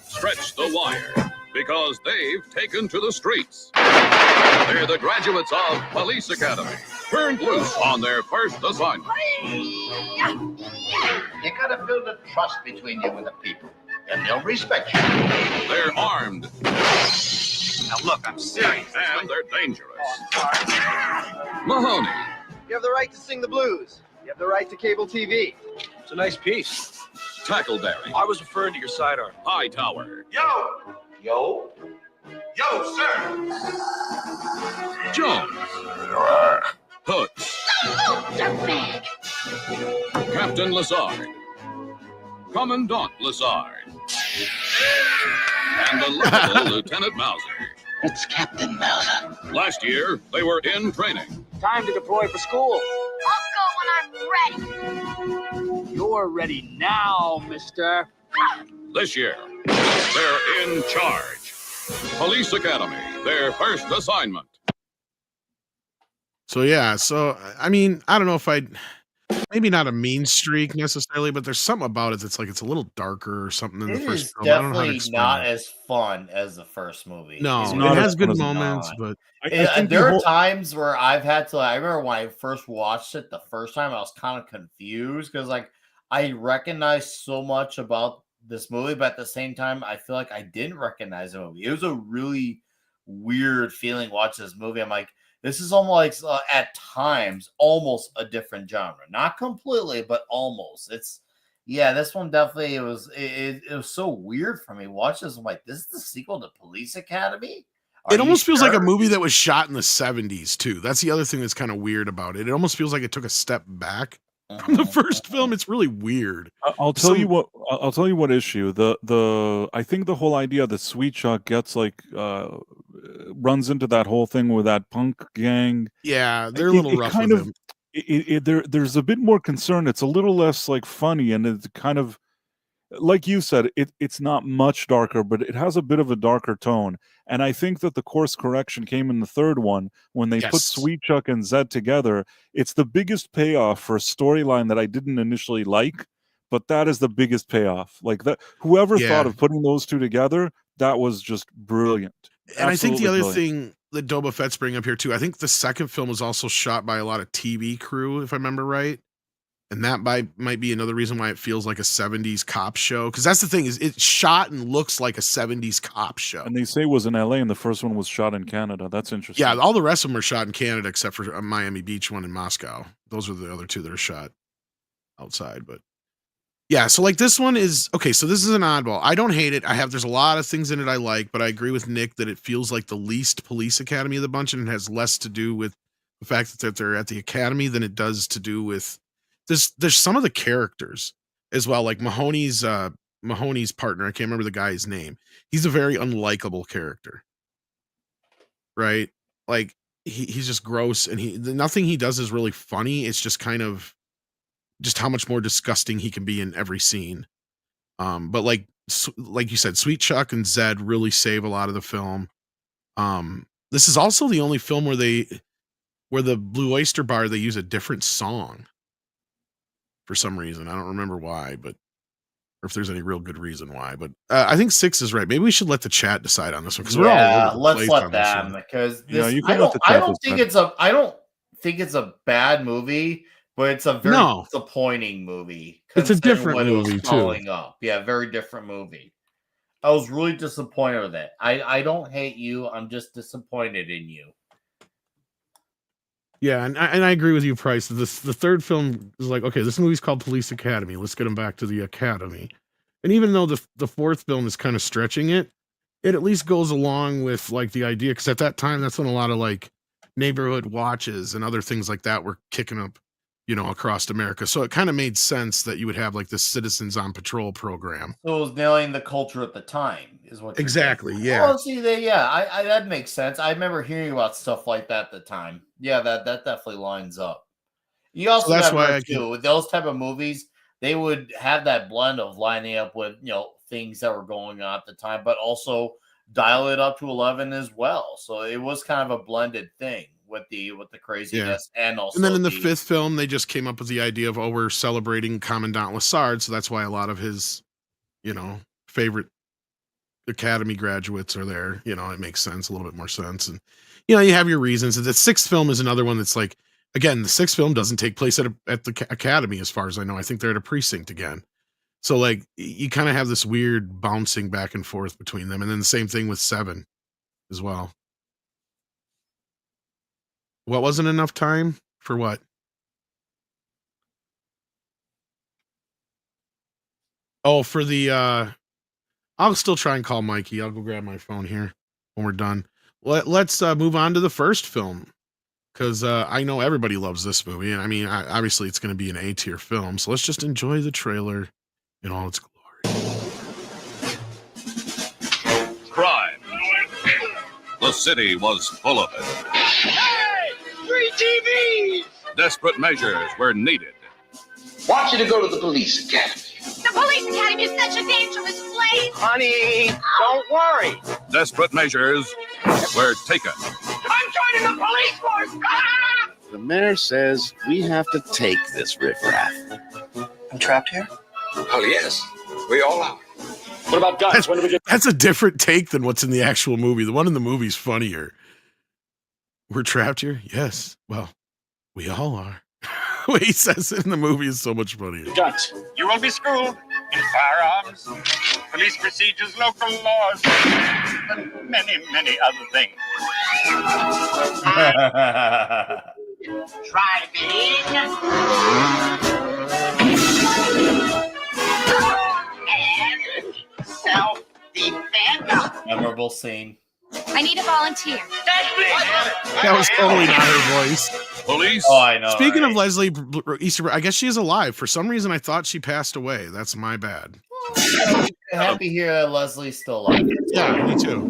Stretch the wire, because they've taken to the streets. They're the graduates of Police Academy, turned loose on their first assignment. You gotta build a trust between you and the people, and they'll respect you. They're armed. Now look, I'm serious. And they're dangerous. Mahoney. You have the right to sing the blues. You have the right to cable TV. It's a nice piece. Tackleberry. I was referring to your sidearm. Hightower. Yo! Yo? Yo, sir! Jones. Hooks. Captain Lassard. Commandant Lassard. And the lovable Lieutenant Mauser. It's Captain Mauser. Last year, they were in training. Time to deploy for school. I'll go when I'm ready. You're ready now, mister. This year, they're in charge. Police Academy, their first assignment. So yeah, I mean, I don't know if maybe not a mean streak necessarily, but there's something about it that's like it's a little darker or something than the It first is film. I don't know how to definitely explain not it. as fun as the first movie. No, It's it not has as fun good as moments, not. but I think There the are whole- times where I've had to. I remember when I first watched it the first time, I was kind of confused because like I recognized so much about this movie, but at the same time, I feel like I didn't recognize the movie. It was a really weird feeling watching this movie. I'm like, this is almost like at times almost a different genre, not completely, but almost. This one definitely it was so weird for me. Watch this, I'm like, this is the sequel to Police Academy. it almost feels like a movie that was shot in the 70s too. That's the other thing that's kind of weird about it. It almost feels like it took a step back from the first film. It's really weird. I'll tell you what. I'll tell you what issue. I think the whole idea that Sweet Chuck gets like runs into that whole thing with that punk gang. Yeah, they're a little rough with him. There's a bit more concern. It's a little less like funny, and it's kind of like you said. It's not much darker, but it has a bit of a darker tone. And I think that the course correction came in the third one when they put Yes. Sweet Chuck and Zed together. It's the biggest payoff for a storyline that I didn't initially like, but that is the biggest payoff. Like that, whoever Yeah. thought of putting those two together, that was just brilliant. And I think the Absolutely other brilliant. thing that Boba Fett's bringing up here too, I think the second film was also shot by a lot of TV crew, if I remember right. And that might be another reason why it feels like a 70s cop show. Because that's the thing, is it's shot and looks like a 70s cop show. And they say it was in LA, and the first one was shot in Canada. That's interesting. Yeah, all the rest of them are shot in Canada except for a Miami Beach one in Moscow. Those are the other two that are shot outside. But yeah, so like this one is okay. So this is an oddball. I don't hate it. There's a lot of things in it I like, but I agree with Nick that it feels like the least Police Academy of the bunch, and it has less to do with the fact that they're at the Academy than it does to do with there's some of the characters as well. Like Mahoney's partner. I can't remember the guy's name. He's a very unlikable character. right? Like he's just gross, and nothing he does is really funny. It's just kind of just how much more disgusting he can be in every scene. But like you said, Sweet Chuck and Zed really save a lot of the film. This is also the only film where the Blue Oyster Bar, they use a different song for some reason. I don't remember why, but or if there's any real good reason why. But I think 6 is right. Maybe we should let the chat decide on this one because we're all over the let's place let on this them one. because Yeah, this, you can I let the don't chat think decide. I don't think it's a bad movie, but it's a very disappointing movie. It's a considering different what it was movie, too. following up. Yeah, very different movie. I was really disappointed with it. I don't hate you. I'm just disappointed in you. Yeah, and I agree with you, Price. The third film is like, okay, this movie's called Police Academy. Let's get him back to the academy. And even though the fourth film is kind of stretching it at least goes along with like the idea, because at that time that's when a lot of like neighborhood watches and other things like that were kicking up, across America. So it kind of made sense that you would have like the Citizens on Patrol program. So it was nailing the culture at the time, is what you're Exactly. saying. Yeah. Oh, see, I that makes sense. I remember hearing about stuff like that at the time. Yeah, that definitely lines up. You also that's got why too with those type of movies, they would have that blend of lining up with things that were going on at the time, but also dial it up to 11 as well. So it was kind of a blended thing with the craziness and also. And then in the fifth film, they just came up with the idea of, we're celebrating Commandant Lassard, so that's why a lot of his, favorite academy graduates are there. It makes sense, a little bit more sense, and you have your reasons. The sixth film is another one that's like, again, the sixth film doesn't take place at the academy, as far as I know. I think they're at a precinct again. So like you kind of have this weird bouncing back and forth between them, and then the same thing with 7 as well. What wasn't enough time for what? Oh, for the I'll still try and call Mikey. I'll go grab my phone here when we're done. Let's move on to the first film, because I know everybody loves this movie, and I mean, obviously it's going to be an A-tier film. So let's just enjoy the trailer in all its glory. Crime. The city was full of it. Hey! Free TVs! Desperate measures were needed. Want you to go to the police academy. The police academy is such a dangerous place. Honey, don't worry. Desperate measures were taken. I'm joining the police force! Ah! The mayor says we have to take this riffraff. I'm trapped here? Oh, yes. We all are. What about guns? When do we get... That's a different take than what's in the actual movie. The one in the movie's funnier. We're trapped here? Yes. Well, we all are. What he says in the movie is so much funnier. Guns. You will be schooled in firearms, police procedures, local laws, and many, many other things. Try to get in. And self-defense. Memorable scene. I need a volunteer. That's me! That was totally not her voice. Police. Oh, I know. Speaking right? of Leslie Easter, I guess she is alive. For some reason, I thought she passed away. That's my bad. Happy here that Leslie's still alive. Yeah, me too.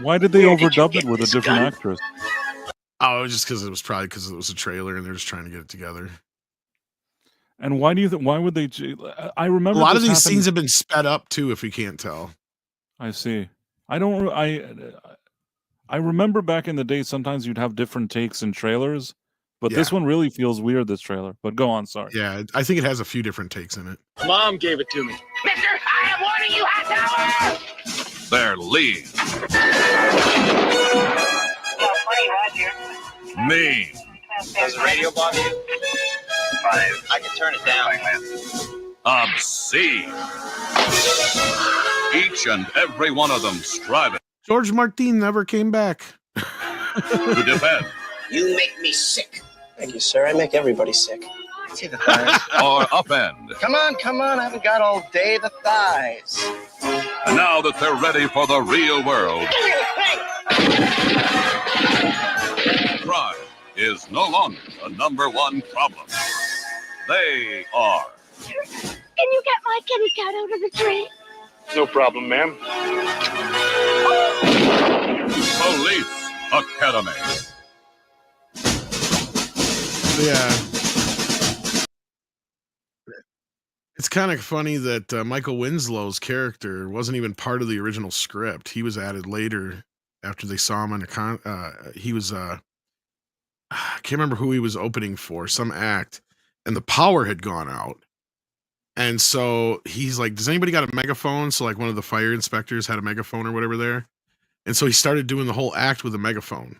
Why did they overdub it with a different actress? Oh, just because it was probably because it was a trailer and they're just trying to get it together. And why do you think? Why would they? I remember A lot of this these happened- scenes have been sped up too, if we can't tell. I see. I remember back in the day, sometimes you'd have different takes in trailers, but this one really feels weird, this trailer. But go on, sorry. Yeah, I think it has a few different takes in it. Mom gave it to me. Mister, I am warning you, Hightower! Their lead. Mean. Does the radio bother you? I can turn it down. Obscene. Each and every one of them striving George Martin never came back. to defend You make me sick. Thank you, sir. I make everybody sick. See the thighs? or upend. Come on. I haven't got all day. The thighs. And now that they're ready for the real world, crime is no longer the #1 problem. They are. Can you get my kitty cat out of the tree? No problem, ma'am. Police Academy. Yeah. It's kind of funny that Michael Winslow's character wasn't even part of the original script. He was added later after they saw him on he was I can't remember who he was opening for, some act, and the power had gone out. And so he's like, "Does anybody got a megaphone?" So like one of the fire inspectors had a megaphone or whatever there. And so he started doing the whole act with a megaphone.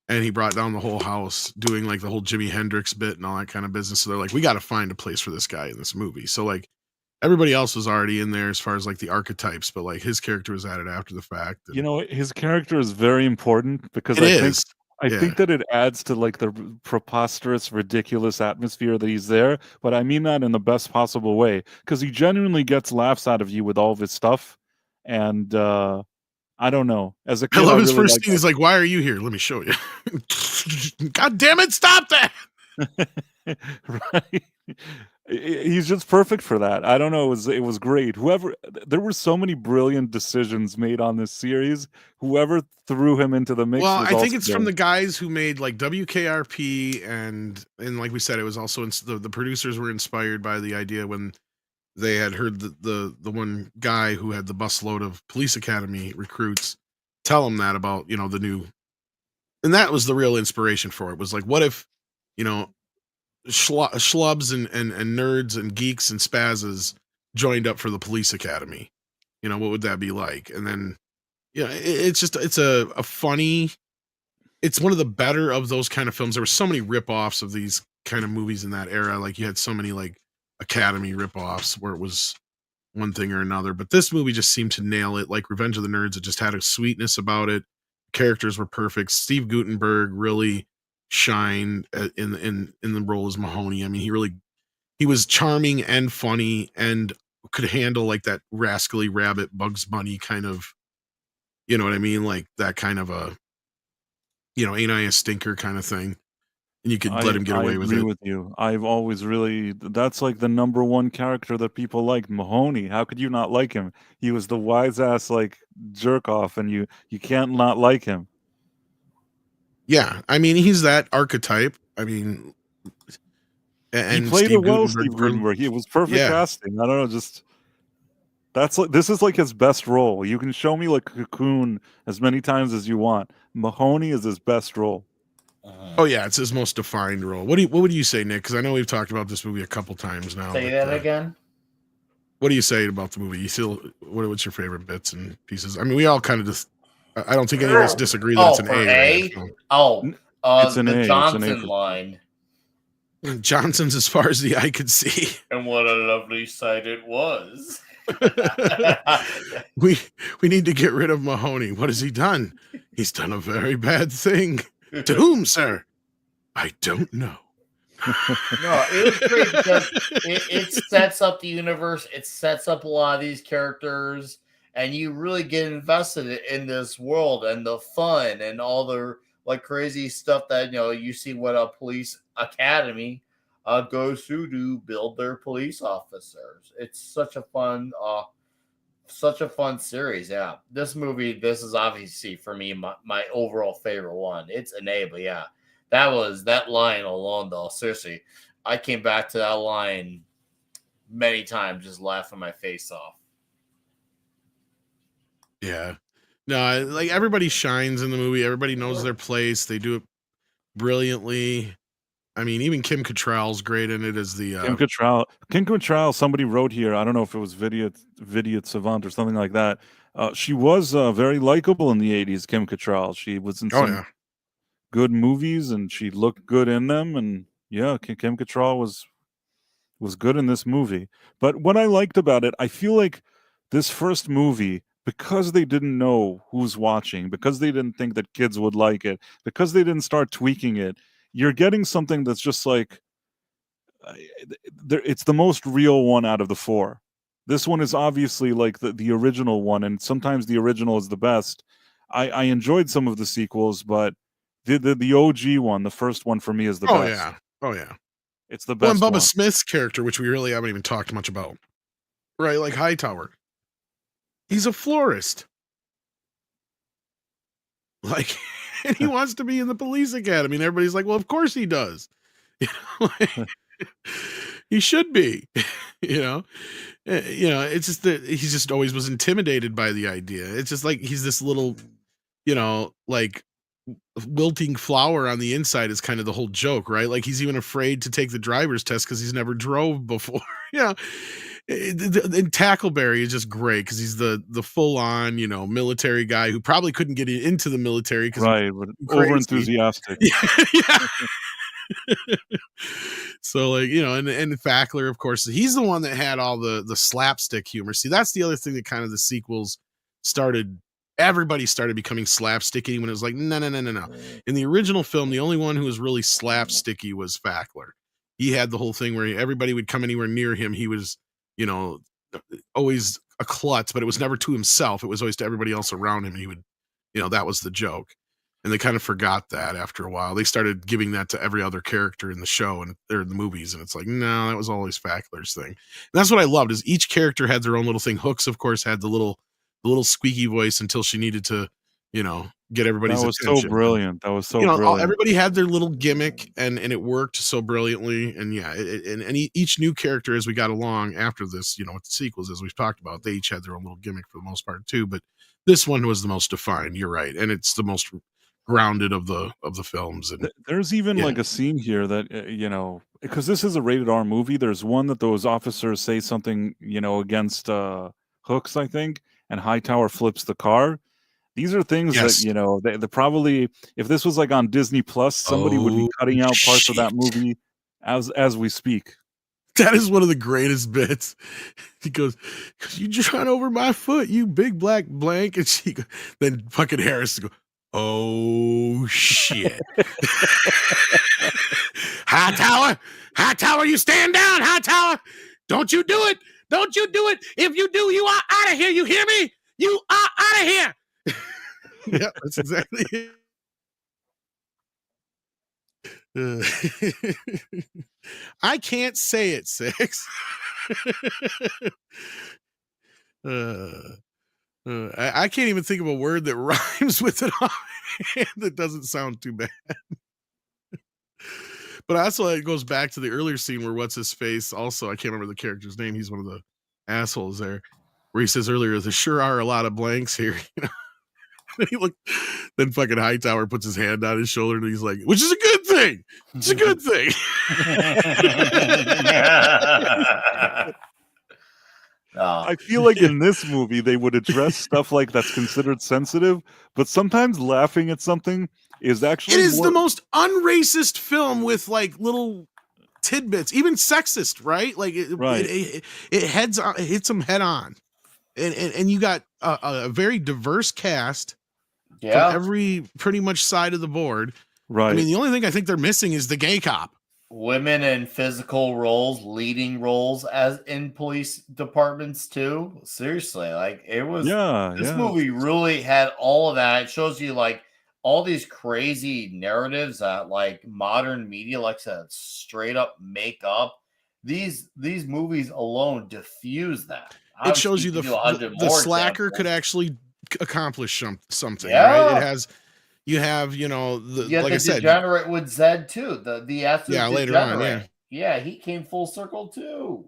And he brought down the whole house doing like the whole Jimi Hendrix bit and all that kind of business. So they're like, "We got to find a place for this guy in this movie." So like everybody else was already in there as far as like the archetypes, but like his character was added after the fact. You know, his character is very important because It is. I think that it adds to like the preposterous, ridiculous atmosphere that he's there. But I mean that in the best possible way because he genuinely gets laughs out of you with all of his stuff. And I don't know. As a kid, I love his really first scene. He's like, "Why are you here? Let me show you." God damn it! Stop that. Right. He's just perfect for that. I don't know. It was great. There were so many brilliant decisions made on this series. Whoever threw him into the mix. Well, was I think also it's from the great. guys who made like WKRP and like we said, it was also the producers were inspired by the idea when they had heard the one guy who had the busload of police academy recruits tell him that about the new, and that was the real inspiration for it. Was like, what if you know schlubs and nerds and geeks and spazzes joined up for the police academy? What would that be like? And then it's a funny, it's one of the better of those kind of films. There were so many rip-offs of these kind of movies in that era. Like you had so many like Academy rip-offs where it was one thing or another, but this movie just seemed to nail it. Like Revenge of the Nerds, it just had a sweetness about it. Characters were perfect. Steve Guttenberg really shined in the role as Mahoney. I mean, he was charming and funny and could handle like that rascally rabbit Bugs Bunny kind of, you know what I mean? Like that kind of a, ain't I a stinker kind of thing. And you could let him get I away with agree it. with you. I've always really that's like the number one character that people like, Mahoney. How could you not like him? He was the wise ass like jerk off, and you can't not like him. Yeah. I mean, he's that archetype. I mean, He and played it Steve well, Guttenberg Steve Gutenberg. It was perfect yeah. casting. I don't know, just this is like his best role. You can show me like Cocoon as many times as you want. Mahoney is his best role. Oh yeah, it's his most defined role. What would you say, Nick? Because I know we've talked about this movie a couple times now. Say that again. What do you say about the movie? You still what's your favorite bits and pieces? I mean, we all kind of just. I don't think any of us disagree that it's an for A. It's an the A. Johnson line. Johnson's as far as the eye could see. And what a lovely sight it was. we need to get rid of Mahoney. What has he done? He's done a very bad thing. To whom, sir? I don't know. No, it was great because it sets up the universe. It sets up a lot of these characters, and you really get invested in this world and the fun and all the like crazy stuff that you see what a police academy goes through to build their police officers. It's such a fun series. Yeah, this is obviously for me my overall favorite one. It's an A, but yeah. That line alone, though. Seriously, I came back to that line many times, just laughing my face off. Yeah, no, like everybody shines in the movie. Everybody knows their place. They do it brilliantly. I mean, even Kim Cattrall's great in it as the Kim Cattrall. Somebody wrote here. I don't know if it was Vidiot Savant or something like that. She was very likable in the '80s. Kim Cattrall. She was in some good movies, and she looked good in them. And yeah, Kim Cattrall was good in this movie. But what I liked about it, I feel like this first movie, because they didn't know who's watching, because they didn't think that kids would like it, because they didn't start tweaking it, you're getting something that's just like it's the most real one out of the four. This one is obviously like the original one, and sometimes the original is the best. I enjoyed some of the sequels, but the OG one, the first one for me is the best. Oh yeah. It's the best Bubba one. Smith's character, which we really haven't even talked much about. Right, like Hightower. He's a florist. Like, and he wants to be in the police academy, and everybody's like, well, of course he does. Like, he should be, you know. It's just that he just always was intimidated by the idea. It's just like he's this little, like wilting flower on the inside is kind of the whole joke, right? Like he's even afraid to take the driver's test because he's never drove before. And Tackleberry is just great because he's the full on, military guy who probably couldn't get into the military because right, but over enthusiastic. Yeah. So like, and Fackler, of course, he's the one that had all the slapstick humor. See, that's the other thing that kind of the sequels everybody started becoming slapsticky when it was like, no. In the original film, the only one who was really slapsticky was Fackler. He had the whole thing where everybody would come anywhere near him. He was, always a klutz, but it was never to himself. It was always to everybody else around him. He would, that was the joke. And they kind of forgot that after a while. They started giving that to every other character in the show and or in the movies. And it's like, no, that was always Fackler's thing. And that's what I loved is each character had their own little thing. Hooks, of course, had the little squeaky voice until she needed to, get everybody's attention. That was so brilliant. Brilliant. Everybody had their little gimmick and it worked so brilliantly. And yeah, each new character as we got along after this, with the sequels, as we've talked about, they each had their own little gimmick for the most part too. But this one was the most defined. You're right. And it's the most grounded of the films. And there's even like a scene here that because this is a rated R movie, there's one that those officers say something against Hooks, I think, and Hightower flips the car. These are things that they probably, if this was like on Disney Plus, somebody would be cutting out parts of that movie as we speak. That is one of the greatest bits. He goes, "'Cause you just ran over my foot, you big black blank," and then fucking Harris go, "Oh shit!" Hightower, you stand down, Hightower. Don't you do it. Don't you do it. If you do, you are out of here. You hear me? You are out of here. Yeah, that's exactly it. I can't say it, Six. I can't even think of a word that rhymes with it that doesn't sound too bad. But also it goes back to the earlier scene where what's his face also, I can't remember the character's name, he's one of the assholes there, where he says earlier, there sure are a lot of blanks here. Then fucking Hightower puts his hand on his shoulder and he's like, which is a good thing. It's a good thing. I feel like in this movie they would address stuff like that's considered sensitive, but sometimes laughing at something is actually the most unracist film with like little tidbits, even sexist, right? Like it hits them head on, and you got a very diverse cast from every pretty much side of the board. Right. I mean, the only thing I think they're missing is the gay cop. Women in physical roles, leading roles as in police departments too. Seriously, like it was. This movie really had all of that. It shows you like all these crazy narratives that like modern media likes to straight up make up. These movies alone diffuse that. It shows you the slacker could actually accomplish something. Yeah. Right? It has. You have, like I said, degenerate with Zed too. The absolute later on, he came full circle too.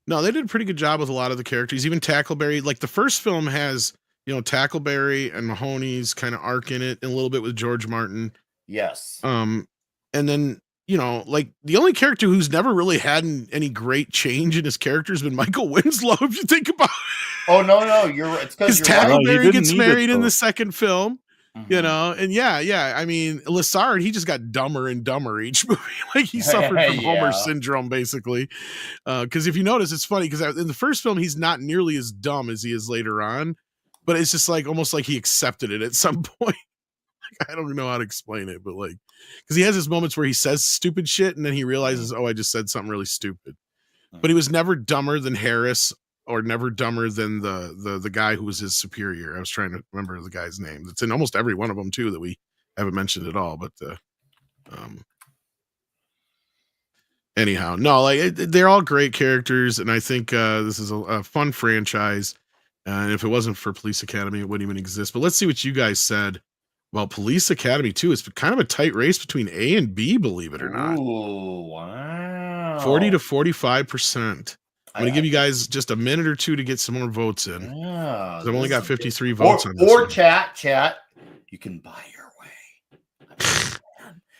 No, they did a pretty good job with a lot of the characters. Even Tackleberry, like the first film has, Tackleberry and Mahoney's kind of arc in it, and a little bit with George Martin. Yes. And then like the only character who's never really had any great change in his character has been Michael Winslow. If you think about it. Oh no, you're right. It's because Tackleberry gets married in the second film. And I mean, Lassard, he just got dumber and dumber each movie. Like he suffered from Homer syndrome, basically. Because if you notice, it's funny because in the first film, he's not nearly as dumb as he is later on, but it's just like almost like he accepted it at some point. I don't know how to explain it, but like, because he has his moments where he says stupid shit and then he realizes, oh, I just said something really stupid. But he was never dumber than Harris. Or never dumber than the guy who was his superior. I was trying to remember the guy's name. It's in almost every one of them too that we haven't mentioned at all. But anyhow, no, like they're all great characters, and I think this is a fun franchise. And if it wasn't for Police Academy, it wouldn't even exist. But let's see what you guys said Well, Police Academy too. It's kind of a tight race between A and B, believe it or not. Ooh, wow. 40 to 45%. I'm going to give you think- guys just a minute or two to get some more votes in. Yeah, 'Cause I've only this got is 53 good. votes on this Or one. chat. You can buy your way.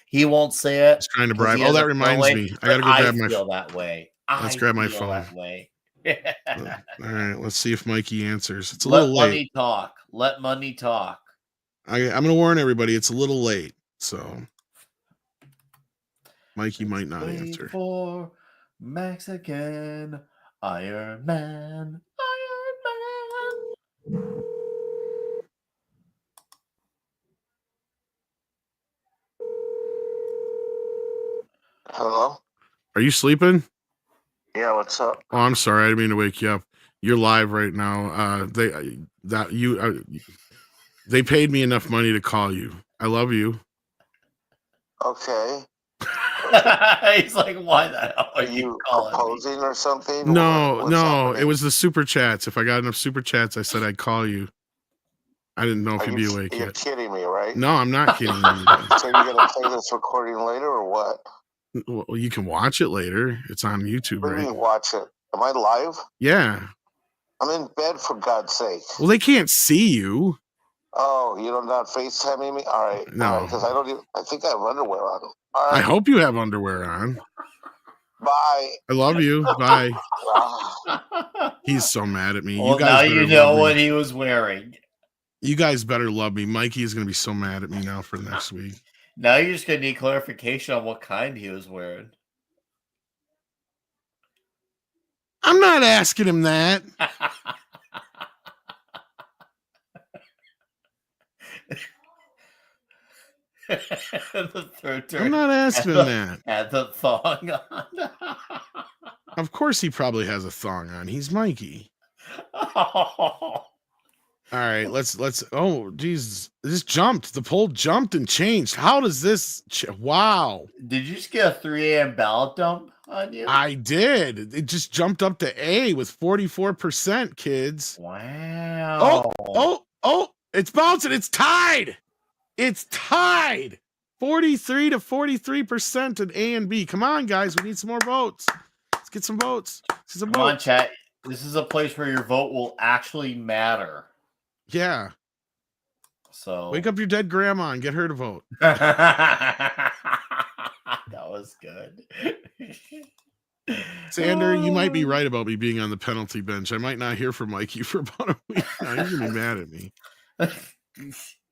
He won't say it. Just trying to 'cause bribe. he Oh, has that a reminds way, me. I but got to go grab my feel that way. Let's grab my feel phone. that way. All right, let's see if Mikey answers. It's a Let little late. money talk. Let money talk. I'm going to warn everybody. It's a little late, so Mikey might not Wait answer. for Mexican Iron Man. Iron Man. Hello? Are you sleeping? Yeah, what's up? Oh, I'm sorry. I didn't mean to wake you up. You're live right now. They paid me enough money to call you. I love you. Okay. He's like, why the hell Are you calling me? proposing or something? No, What's no, happening? it was the super chats. If I got enough super chats, I said I'd call you. I didn't know if Are you'd be awake you're yet. kidding me, right? No, I'm not kidding you. So you're going to play this recording later or what? Well, you can watch it later. It's on YouTube, What do you right? mean watch it? Am I live? Yeah. I'm in bed, for God's sake. Well, they can't see you. Oh, you're not FaceTiming me? All right. No. All right, because I think I have underwear on. All I right. hope you have underwear on. Bye. I love you. Bye. Ah. He's so mad at me. Well, you guys now better you know love what me. he was wearing. You guys better love me. Mikey is going to be so mad at me now for next week. Now you're just going to need clarification on what kind he was wearing. I'm not asking him that. The third turn. I'm not asking him that. Had the thong on. Of course he probably has a thong on. He's Mikey. All right, let's oh geez, this jumped. The poll jumped and changed. How does this wow. Did you just get a 3 a.m. ballot dump on you? I did. It just jumped up to A with 44%, kids. Wow. Oh, it's bouncing. It's tied. It's tied. 43 to 43% in A and B. Come on, guys. We need some more votes. Let's get some votes. Come on, chat. This is a place where your vote will actually matter. Yeah. So wake up your dead grandma and get her to vote. That was good. Sander, you might be right about me being on the penalty bench. I might not hear from Mikey for about a week now. He's gonna be mad at me.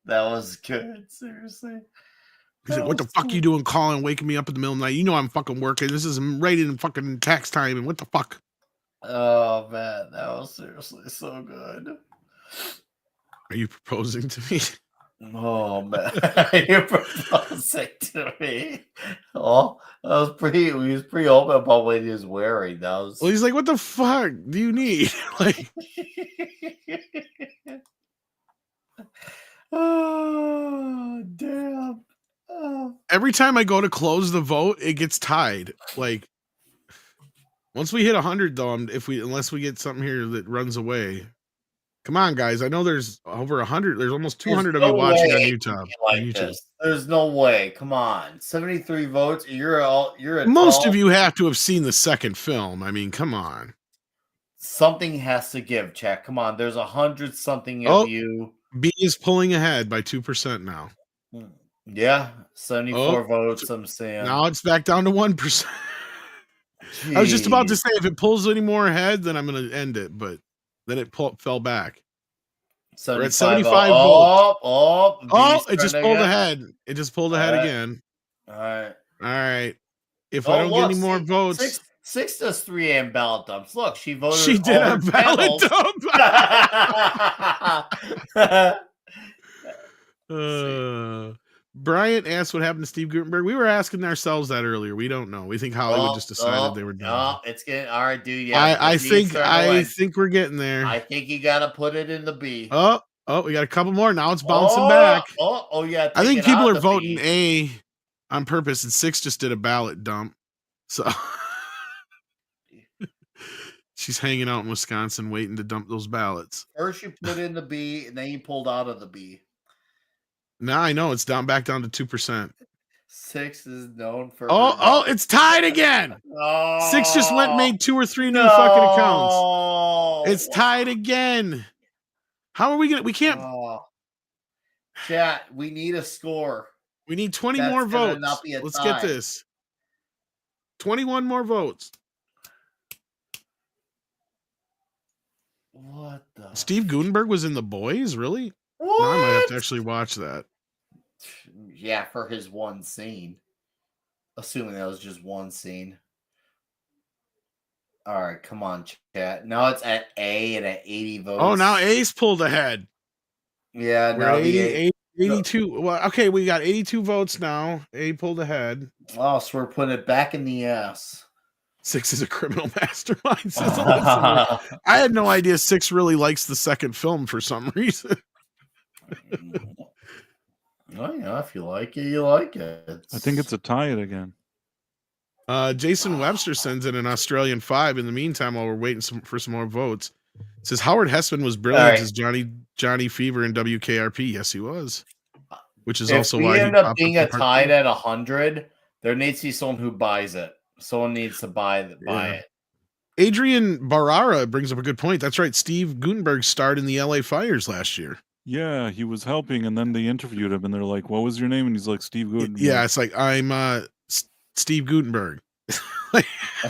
That was good. Seriously. He's like, what the fuck you doing calling, waking me up in the middle of the night? You know I'm fucking working. This is right in fucking tax time. And what the fuck? Oh man, that was seriously so good. Are you proposing to me? Oh man, you're proposing to me. Oh, that was pretty. He was pretty open about what he was wearing. That was. Well, he's like, what the fuck do you need? Like, oh damn. Oh. every time I go to close the vote, it gets tied. Like, once we hit 100, though, unless we get something here that runs away. Come on, guys. I know there's over 100. There's almost 200 of you watching on YouTube. This. There's no way. Come on, 73 votes. You're Most of you have to have seen the second film. I mean, come on. Something has to give, chat. Come on. There's 100 something of you. B is pulling ahead by 2% now. Yeah, 74 votes. I'm saying now it's back down to 1%. I was just about to say if it pulls any more ahead, then I'm going to end it, but then it fell back. We're at 75 votes. Oh, it just pulled ahead. It just pulled ahead again. All right. All right. If I don't get any more votes. Six does 3 a.m. ballot dumps. Look, she voted. She did a ballot dump. Bryant asked what happened to Steve Gutenberg. We were asking ourselves that earlier. We don't know. We think Hollywood just decided they were done. Oh, it's getting all right, dude. Yeah, I think we're getting there. I think you got to put it in the B. Oh, we got a couple more. Now it's bouncing back. Yeah. I think people are voting A on purpose, and 6 just did a ballot dump. So she's hanging out in Wisconsin waiting to dump those ballots. First you put in the B, and then you pulled out of the B. Now I know it's back down to 2%. 6 is known for. Oh, it's tied again. Oh, 6 just went and made 2 or 3 new no. fucking accounts. It's tied again. How are we gonna? We can't. Oh. Chat, we need a score. We need 20 That's more gonna votes. not be a Let's tie. get this. 21 more votes. What the? Steve Gutenberg was in The Boys, really? What? Now I might have to actually watch that. Yeah, for his one scene. Assuming that was just one scene. All right, come on, chat. Now it's at A and at 80 votes. Oh, now A's pulled ahead. Yeah, we're now at 82. Well, okay, we got 82 votes now. A pulled ahead. Oh, so we're putting it back in the ass. 6 is a criminal mastermind. Says a listener. I had no idea 6 really likes the second film for some reason. Oh, yeah, if you like it, you like it. I think it's a tie it again. Jason Webster sends in an Australian 5. In the meantime, while we're waiting for some more votes, says Howard Hessman was brilliant as Johnny Fever in WKRP. Yes, he was. Which is also why we he end up popped being up a tied at 100. There needs to be someone who buys it. Someone needs to buy it. Adrian Barara brings up a good point. That's right. Steve Gutenberg starred in the LA Fires last year. Yeah, he was helping, and then they interviewed him, and they're like, "What was your name?" And he's like, "Steve Gutenberg." Yeah, it's like I'm Steve Gutenberg. He was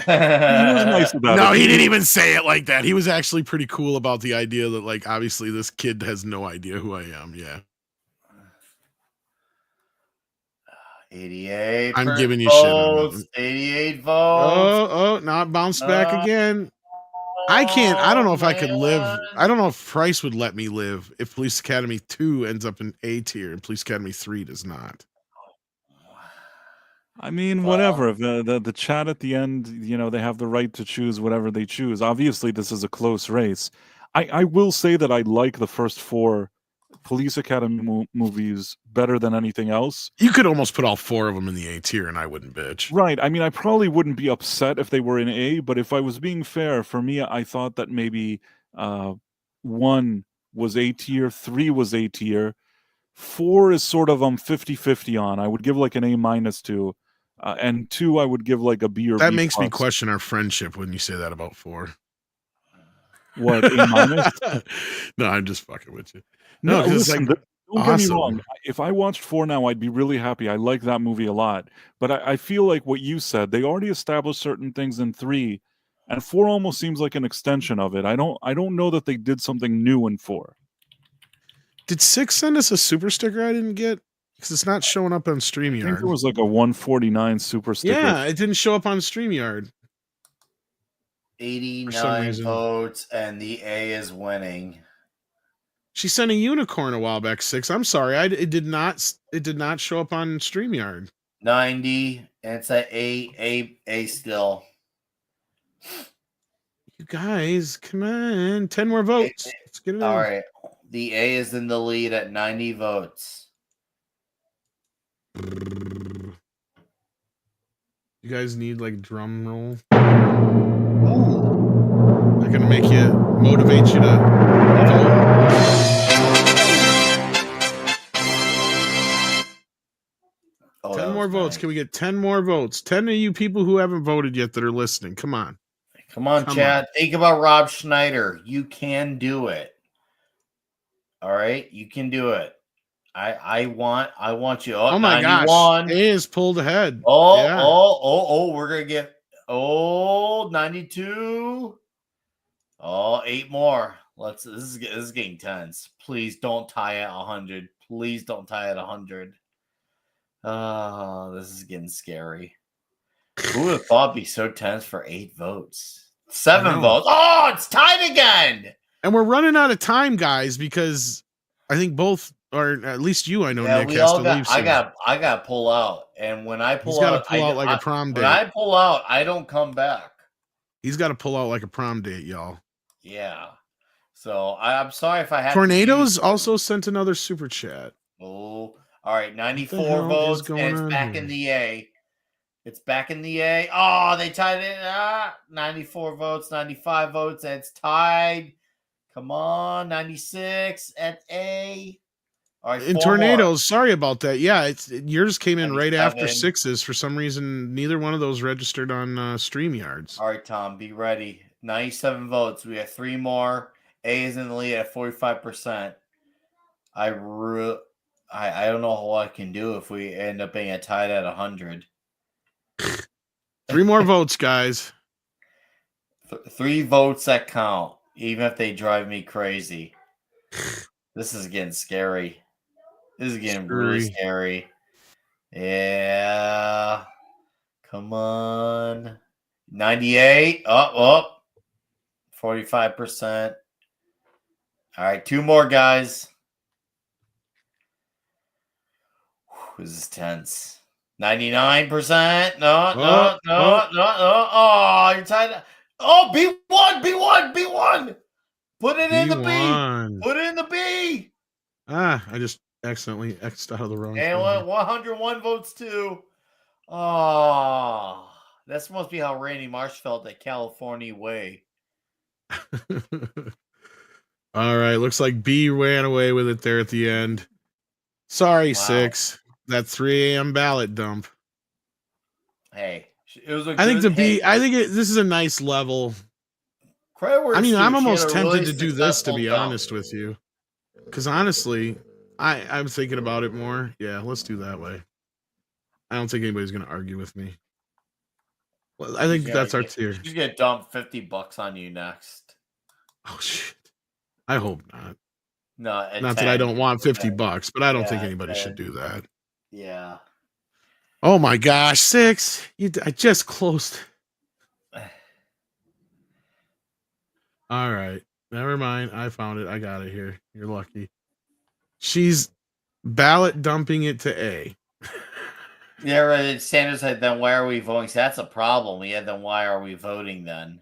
nice about it. No, he didn't even say it like that. He was actually pretty cool about the idea that, like, obviously this kid has no idea who I am. Yeah. 88. I'm giving you votes, shit. 88 votes. Oh, now it bounced back again. I don't know if I could live. I don't know if Price would let me live if Police Academy 2 ends up in A tier and Police Academy 3 does not. I mean, whatever. If the chat at the end, you know, they have the right to choose whatever they choose. Obviously, this is a close race. I will say that I like the first 4 Police Academy movies better than anything else. You could almost put all 4 of them in the A tier and I wouldn't bitch. Right. I mean, I probably wouldn't be upset if they were in A, but if I was being fair, for me, I thought that maybe 1 was A tier, 3 was A tier, 4 is sort of 50-50 on. I would give like an A- to, and 2 I would give like a B or that B+. makes me question our friendship when you say that about 4. What, A-? No, I'm just fucking with you. No, No, listen, like, don't get me wrong. If I watched 4 now, I'd be really happy. I like that movie a lot. But I feel like what you said, they already established certain things in 3, and 4 almost seems like an extension of it. I don't know that they did something new in 4. Did 6 send us a super sticker I didn't get? Because it's not showing up on StreamYard. I think there was like a 149 super sticker. Yeah, it didn't show up on StreamYard. 89 votes, and the A is winning. She sent a unicorn a while back. 6. I'm sorry, it did not show up on StreamYard. 90, and it's at A still. You guys, come on, 10 more votes. Let's get it. All right, the A is in the lead at 90 votes. You guys need like drum roll. Ooh. They're gonna motivate you to vote. Oh, 10 more votes. Nice. Can we get 10 more votes? 10 of you people who haven't voted yet that are listening. Come on. Come on, Chad. Think about Rob Schneider. You can do it. All right, you can do it. I want you. Oh my 91. Gosh. A is pulled ahead. We're gonna get 92. 8 more. This is getting tense. Please don't tie at 100. Please don't tie at 100. Oh, this is getting scary. Who would have thought it'd be so tense for 8 votes? 7 votes. Oh, it's tied again. And we're running out of time, guys, because I think both, or at least you, I know, Nick has to leave soon. I got to pull out, and when I pull He's got to pull out like a prom date. When I pull out, I don't come back. He's got to pull out like a prom date, y'all. Yeah. So I'm sorry if I had. Tornadoes also sent another super chat. Oh, all right, 94 votes, and it's back in the A. It's back in the A. Oh, they tied it. 94 votes, 95 votes, and it's tied. Come on, 96 at A. All right, In 4 more. tornadoes, sorry about that. Yeah, yours came in right after 97. 6s. For some reason, neither one of those registered on StreamYards. All right, Tom, be ready. 97 votes. We have 3 more. A is in the lead at 45%. I don't know what I can do if we end up being tied at 100. 3 more votes, guys. 3 votes that count, even if they drive me crazy. This is getting scary. This is getting really scary. Yeah. Come on. 98. Up. 45%. All right, 2 more, guys. This is tense. 99%. No. Oh, you're tied. Oh, B1. Put it in the B. Put it in the B. I just accidentally X'd out of the wrong And thing. 101 votes too. Oh, that's must be how Randy Marsh felt at California Way. All right, looks like B ran away with it there at the end. Sorry, 6. That 3 a.m. ballot dump. Hey, it was a I think good, this is a nice level. I mean, I'm almost tempted to do this, to be honest with you. Because honestly, I'm thinking about it more. Yeah, let's do that way. I don't think anybody's going to argue with me. Well, I think that's our tier. She's going to dump $50 on you next. Oh, shit. I hope not. No, not that I don't want $50, but I don't think anybody should do that. Yeah. Oh my gosh, 6. I just closed. All right. Never mind. I found it. I got it here. You're lucky. She's ballot dumping it to A. Yeah, right. Sanders said, then why are we voting? So that's a problem. Yeah, then why are we voting then?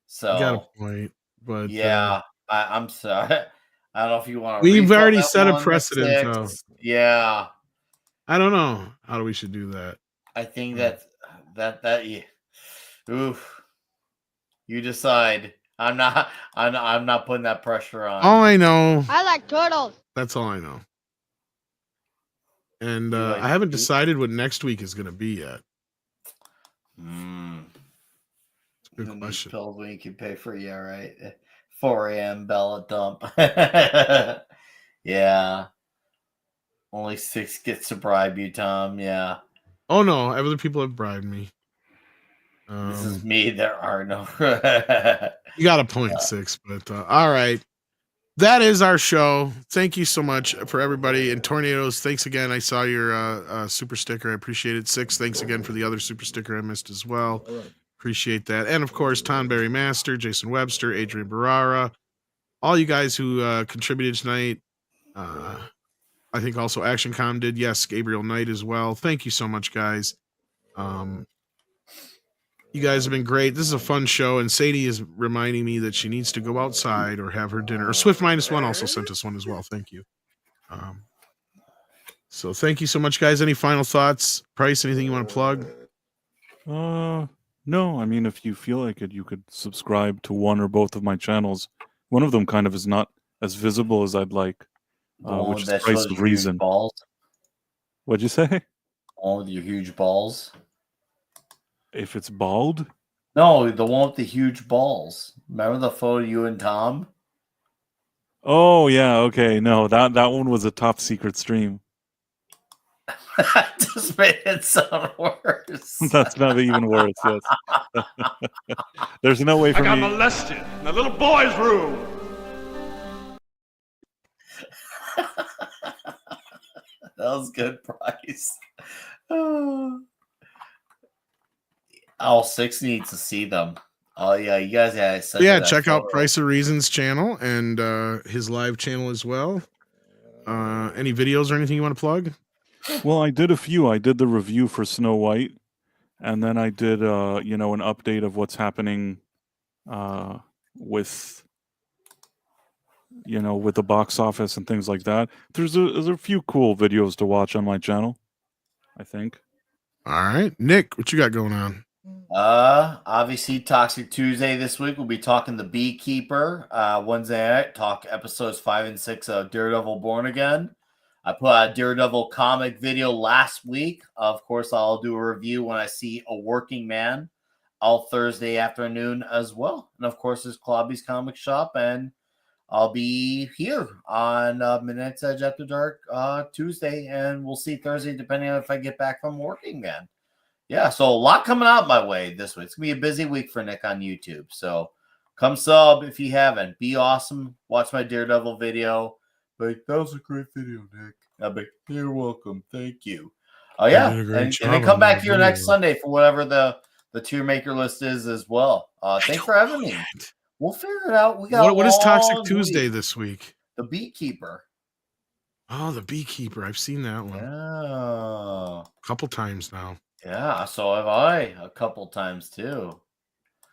So you got a point. But yeah, I'm sorry. I don't know if you want to. We've already set a precedent, though. Yeah. I don't know how we should do that. I think that yeah. Oof. You decide. I'm not putting that pressure on. All I know. I like turtles. That's all I know. And I haven't decided what next week is going to be yet. It's a good question. Pills when you can pay for, yeah, right. 4 a.m. ballot dump. Yeah. Only 6 gets to bribe you, Tom. Yeah. Oh no, other people have bribed me. This is me. There are no. You got a point, 6, but all right. That is our show. Thank you so much for everybody. And Tornadoes, thanks again. I saw your super sticker. I appreciate it. 6, thanks again for the other super sticker I missed as well. Appreciate that. And of course, Tonberry Master, Jason Webster, Adrian Barrara, all you guys who contributed tonight. I think also ActionCom did. Yes, Gabriel Knight as well. Thank you so much, guys. You guys have been great. This is a fun show, and Sadie is reminding me that she needs to go outside or have her dinner. Or Swift -1 also sent us one as well. Thank you. So thank you so much, guys. Any final thoughts? Price, anything you want to plug? No. I mean, if you feel like it, you could subscribe to one or both of my channels. One of them kind of is not as visible as I'd like, which is Price of Reason. Balls. What'd you say? All with your huge balls. If it's bald? No, the one with the huge balls. Remember the photo of you and Tom? Oh yeah, okay. No, that one was a top secret stream. Just made it sound worse. That's not even worse. Yes. There's no way for me. I got molested in a little boy's room. That was good, Price. All 6 needs to see them. Oh yeah, you guys check out Price of Reason's channel and his live channel as well. Any videos or anything you want to plug? Well, I did a few. I did the review for Snow White, and then I did an update of what's happening with the box office and things like that. There's a few cool videos to watch on my channel, I think. All right, Nick, what you got going on? Obviously Toxic Tuesday this week. We'll be talking The Beekeeper. Wednesday night, talk episodes 5 and 6 of Daredevil Born Again. I put out a Daredevil comic video last week. Of course, I'll do a review when I see A Working Man all Thursday afternoon as well. And of course, there's Klobby's Comic Shop, and I'll be here on Midnight's Edge After Dark Tuesday, and we'll see Thursday, depending on if I get back from working then. Yeah, so a lot coming out my way this week. It's going to be a busy week for Nick on YouTube. So come sub if you haven't. Be awesome. Watch my Daredevil video. Like, that was a great video, Nick. I'll be, you're welcome. Thank you. Oh, yeah. And then come back here next Sunday for whatever the tier maker list is as well. Thanks for having me. We'll figure it out. We got what is Toxic Tuesday this week? The Beekeeper. Oh, the Beekeeper. I've seen that one. Yeah. A couple times now. Yeah, so have I a couple times too.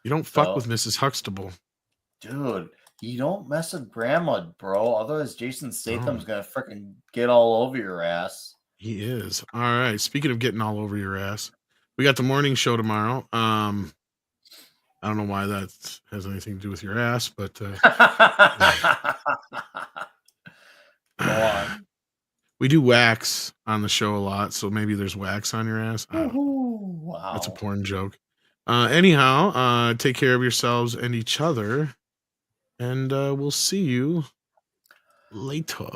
You don't fuck with Mrs. Huxtable. Dude, you don't mess with Grandma, bro. Otherwise, Jason Statham's going to freaking get all over your ass. He is. All right. Speaking of getting all over your ass, we got the morning show tomorrow. I don't know why that has anything to do with your ass, but Go on. We do wax on the show a lot, so maybe there's wax on your ass. Wow. That's a porn joke. Anyhow, take care of yourselves and each other, and we'll see you later.